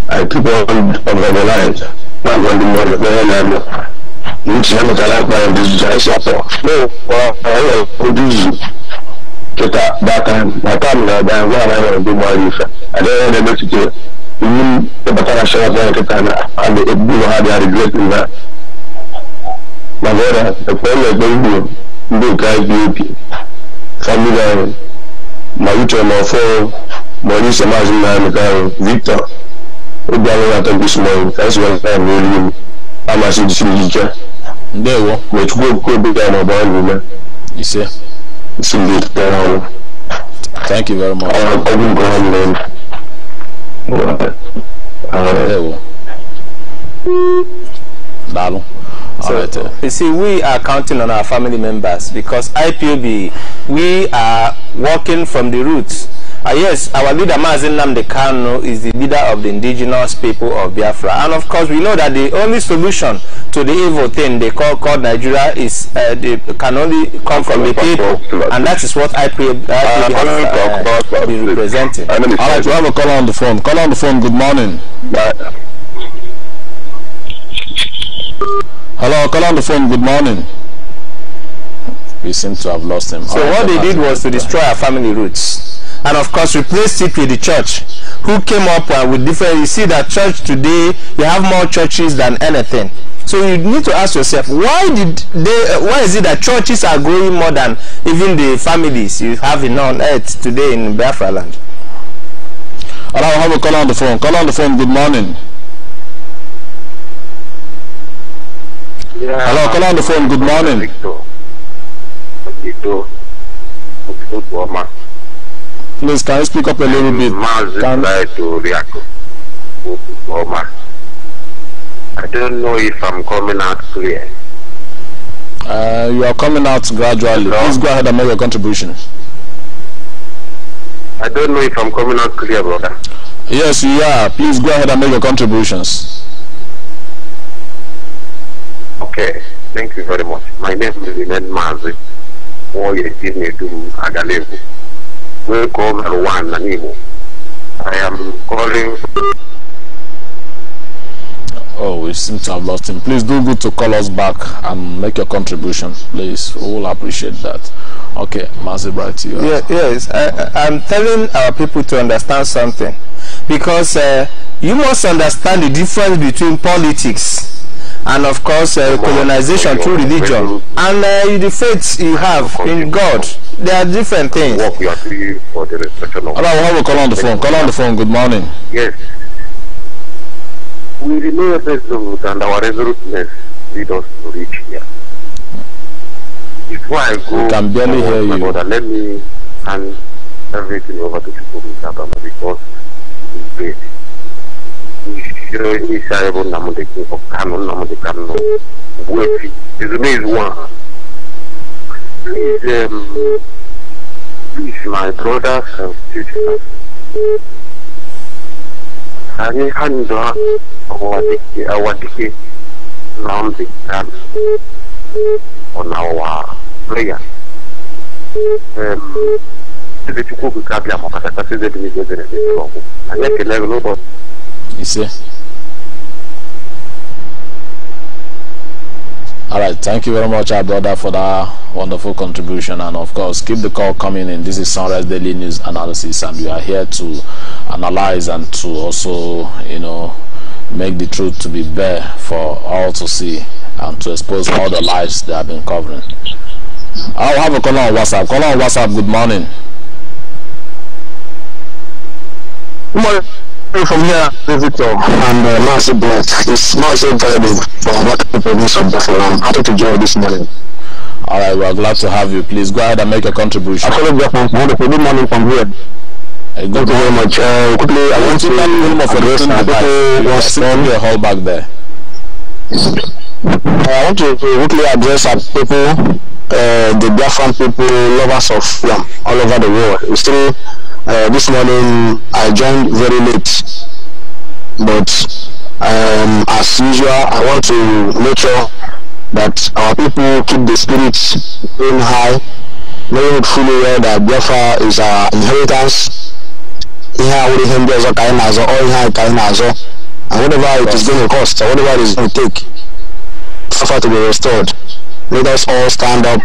I keep on the line. Not going to be more you can't like my business. No, I produce that time. My time now, I want to do more. I don't know to do. The Batara shall have and the people had regret in that. My brother, the family do guide beauty. Family, my YouTube, Maurice Mazin, Victor. We got a this morning. That's what I'm really. I'm a citizen.
There we
go. Could be done about women.
You see? Thank you very much.
So, you see, we are counting on our family members because IPOB, we are working from the roots. Yes, our leader Mazi Nnamdi Kanu is the leader of the indigenous people of Biafra, and of course we know that the only solution to the evil thing they call Nigeria is can only come from the people, and that is what IPOB has been representing.
All right, we have a caller on the phone. Caller on the phone. Good morning. Hello, caller on the phone. Good morning. We seem to have lost him.
So what they did was to destroy our family roots. And of course, replaced it with the church, who came up with different. You see that church today, you have more churches than anything. So you need to ask yourself, why is it that churches are growing more than even the families you have on earth today in Biafra land?
I'll have a caller on the phone. Caller on the phone. Good morning.
Yeah.
Hello, caller on the phone. Good morning. Please, can you speak up a little bit?
I don't know if I'm coming out clear.
You are coming out gradually.
Hello?
Please go ahead and make your contribution.
I don't know if I'm coming out clear, brother.
Yes, you are. Please go ahead and make your contributions.
Okay, thank you very much. My name is Imen Mazi. Welcome everyone. I am calling.
Oh, we seem to have lost him. Please do good to call us back and make your contribution, please. We will appreciate that. Okay, Mazi, right to you.
Yes, I'm telling our people to understand something, because you must understand the difference between politics and of course colonization through religion and the faith you have in God. They are different things.
Hello, we have a call on the phone. Call on the phone. Good morning.
Yes. We remain resolute, and our resoluteness lead us to reach here. Before I go,
we can barely hear you.
Brother, let me hand everything over to people because it's great. His name is one. Please, my brothers and sisters, I hand our on our prayer.
You see? Alright, thank you very much, our brother, for that wonderful contribution. And of course, keep the call coming in. This is Sunrise Daily News Analysis, and we are here to analyze and to also, make the truth to be bare for all to see and to expose all the lies they have been covering. I'll have a call on WhatsApp. Call on WhatsApp. Good morning.
Good morning. From here, Victor, and massive blood. It's not so valuable for what the province of Biafra. I'm happy to join this morning.
All right, we are glad to have you. Please go ahead and make a contribution.
I follow Biafra. Wonderful. Good morning from here.
Thank
you very much. Quickly, I want to address
a hall back there.
I want to quickly address our people, the Biafran people, lovers of Islam all over the world. It's still this morning I joined very late, but as usual I want to make sure that our people keep the spirits going high, knowing fully well that Biafra is our inheritance. And whatever it is going to cost, or whatever it is going to take for to be restored, let us all stand up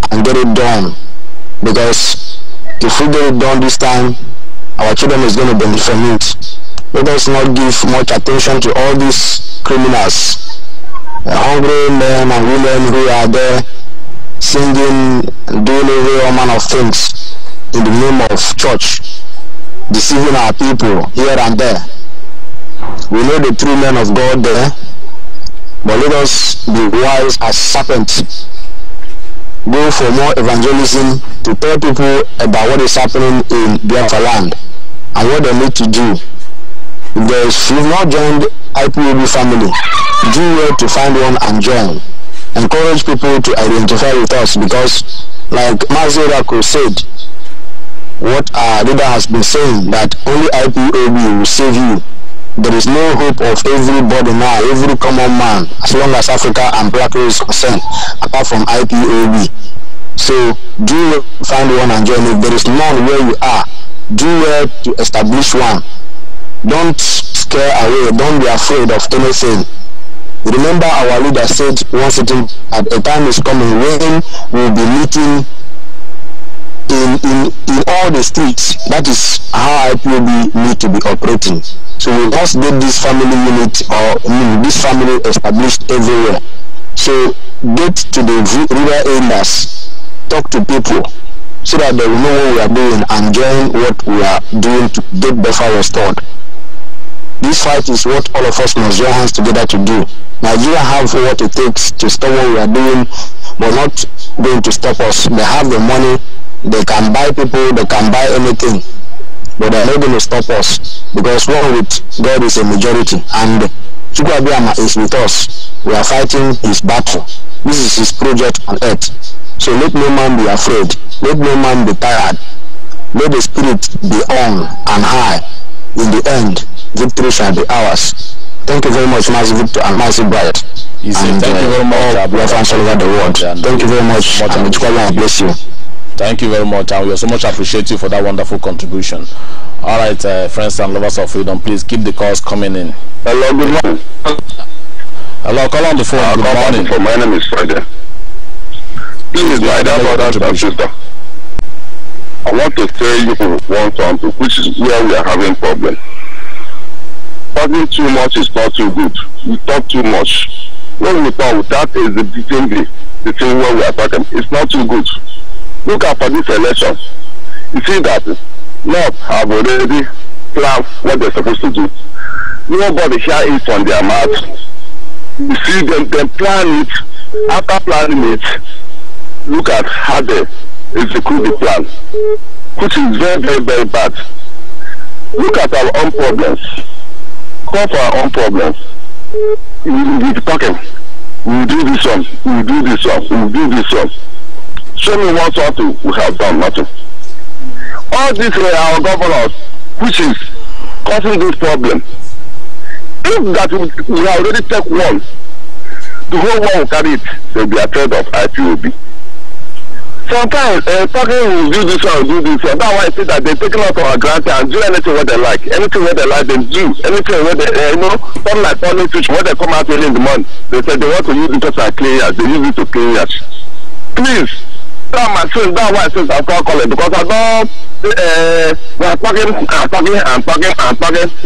and get it done, because if we get it done this time, our children is going to benefit from it. Let us not give much attention to all these criminals, hungry men and women who are there singing, doing all manner of things in the name of church, deceiving our people here and there. We know the true men of God there, but let us be wise as serpents. Go for more evangelism to tell people about what is happening in Biafra land and what they need to do. If you've not joined IPOB family, do well to find one and join. Encourage people to identify with us, because like Mazirako said, what our leader has been saying, that only IPOB will save you. There is no hope of everybody now, every common man, as long as Africa and Black race is concerned, apart from IPOB. So do find one and join. If there is none where you are, do well to establish one. Don't scare away, don't be afraid of anything. Remember, our leader said one sitting at a time is coming when we will be meeting in all the streets. That is how IPOB need to be operating. So we must get this family unit or this family established everywhere. So get to the rural areas, talk to people, so that they will know what we are doing and join what we are doing to get Biafra restored. This fight is what all of us must join hands together to do. Nigeria have what it takes to stop what we are doing, but not going to stop us. They have the money, they can buy people, they can buy anything, but they're not going to stop us, because one with God is a majority, and Chukwuabiama is with us. We are fighting his battle. This is his project on earth. So let no man be afraid, let no man be tired, let the spirit be on and high. In the end, victory shall be ours. Thank you very much, Master Victor and Master Bright.
And thank you very much.
We are fans all over the world. Thank you very much, and God bless you.
Thank you very much, and we so much appreciate you for that wonderful contribution. All right, friends and lovers of freedom, please keep the calls coming in.
Hello, good morning.
Hello, call on the phone. Good morning.
My name is Friday. Please, my brother and sister, I want to tell you one something, which is where we are having problem. Talking too much is not too good. We talk too much. When we talk, that is the thing where we are talking. It's not too good. Look after this election. You see that North have already planned what they're supposed to do. Nobody here is on their mouth. You see them plan it. After planning it, look at how they execute the plan, which is very, very, very bad. Look at our own problems. Call for our own problems. We will be talking. We will do this one. We will do this one. We will do this one. Show me what something we have done, nothing. All these are our governors, which is causing this problem. If that we have already take one, the whole world will carry it. They will be afraid of IPOB. Sometimes talking will do this one, do this one. That's why I say that they're taking out our granted and do anything what they like. Anything what they like, they do. Anything what they, something like politics, when they come out early in the month, they say they want to use it as clean as they use it to clean as. Please, that's my sin. That's why I say I'm calling, because I don't. We are talking,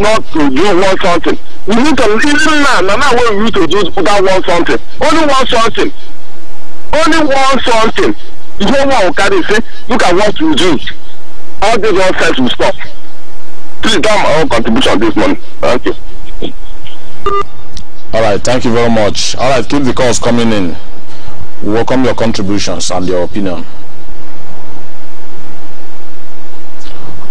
not to do one something. We need to even now what we need to do that one something. Only one something. Only one something. The whole one will carry say, look at what we do. All these nonsense will stop. Please, that's my own contribution this morning. Thank you.
All right, thank you very much. All right, keep the calls coming in. We welcome your contributions and your opinion.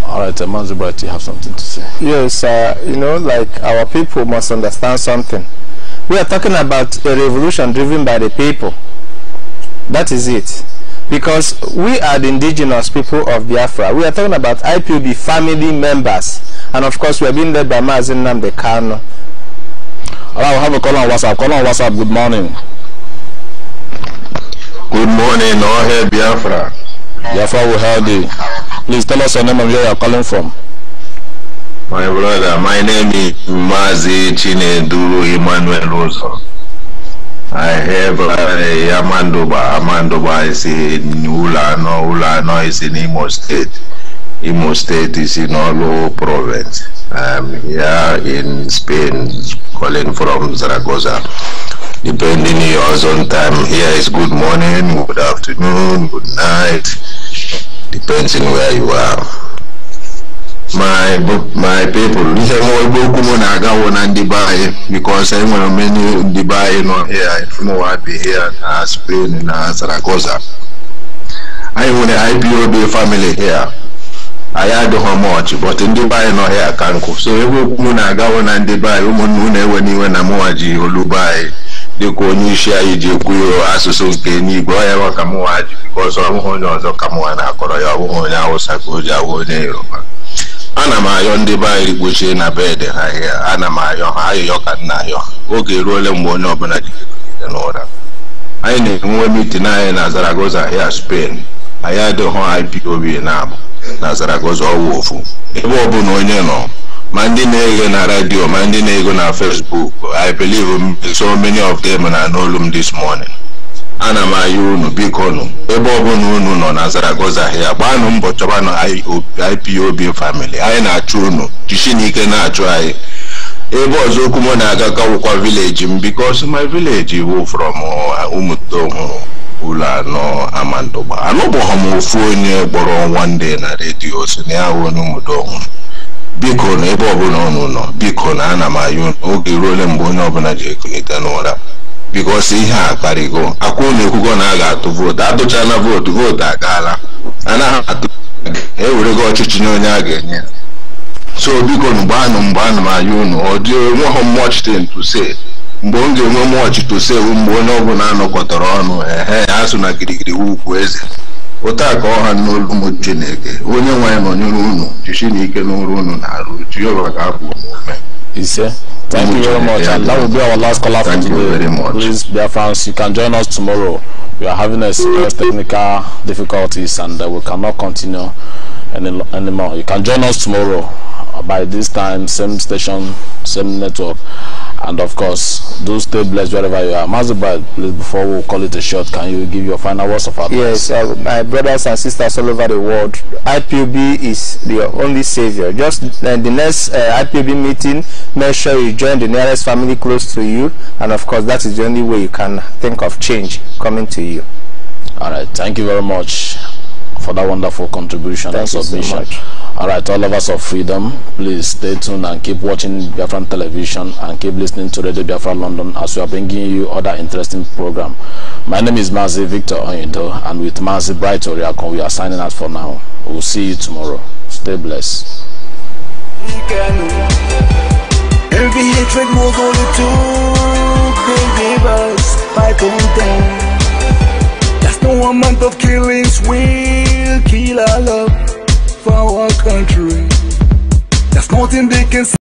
All right, Master Bright, you have something to say.
Yes, like our people must understand something. We are talking about a revolution driven by the people. That is it. Because we are the indigenous people of Biafra. We are talking about IPOB family members. And of course, we are being led by Mazen Namdekano.
All right, we'll have a call on WhatsApp. Call on WhatsApp. Good morning.
Good morning, all hail Biafra.
Biafra will hail thee. Please tell us your name and where you are calling from.
My brother, my name is Mazi Chinedu Emmanuel Rosso. I have Amandoba is in Ulano is in Imo State. Imo State is in Olo province. I'm here in Spain, calling from Zaragoza. Depending on your zone time, here is good morning, good afternoon, good night. Depends on where you are. My people, because I want many Dubai not here. If you know I'd be here in Spain in Zaragoza. I want the IPOB family here. I had how much, but in Dubai not here can go. So every woman I go on and Dubai, woman when you when I'm Olubai,
the Konisha Ijikuyo Asusu Keni Goya Kamuaji because of Hono Kamuana Koroya Honya Sakoja Wone. Anamayon de Bay which in a bed Anamayo Hayoka okay rolling one open at an order. I know meeting na Zaragoza here Spain. I had the whole Ipob now. Zaragoza woeful. It won't no. Mandinego na radio, Mandinego na Facebook. I believe so many of them and I know them this morning. Anamayunu, Bikono, Ebobo no na Zaragoza here. Banum Bochabano Ipob family. I na Chuno, Tishinike na try. Ebo Zokumona Gakawukwa village because my village is from Umuto. Ula no Amandoba. I know Bohamu Boron one day na radio, so now Numudong. Bikon, Ebo no, Bikon, Anamayun, Ogi Rolling Bonobana Jekunita because he had Carigo. I couldn't go naga to vote. That to China vote to vote at Gala. And I had to go to Chinonia again. So Bikon Banum or do you want much thing to say? Mbonge mwe much to say mbona obunano kotorono asuna kirikiri ukweze otaka oha n'olu mu Chineke onye nwe no nyuru Chineke n'uru na aru Jehova ka abu ise.
Thank you very much, and that will be our last caller for today. Please, dear friends, you can join us tomorrow. We are having a serious technical difficulties and we cannot continue anymore. You can join us tomorrow by this time, same station, same network. And of course, do stay blessed wherever you are. Mazubai, please, before we call it a short, can you give your final words of advice?
Yes, my brothers and sisters all over the world, IPOB is the only savior. Just the next IPOB meeting, make sure you join the nearest family close to you. And of course, that is the only way you can think of change coming to you.
All right, thank you very much for that wonderful contribution and submission. So all right, all of us of freedom, please stay tuned and keep watching Biafran television and keep listening to Radio Biafra London as we are bringing you other interesting program. My name is Mazi Victor Onyito, and with Mazi Bright Oriakon, we are signing out for now. We'll see you tomorrow. Stay blessed.
Every hatred was only they gave us 5.10. That's no amount of killings will kill our love for our country. There's nothing they can say.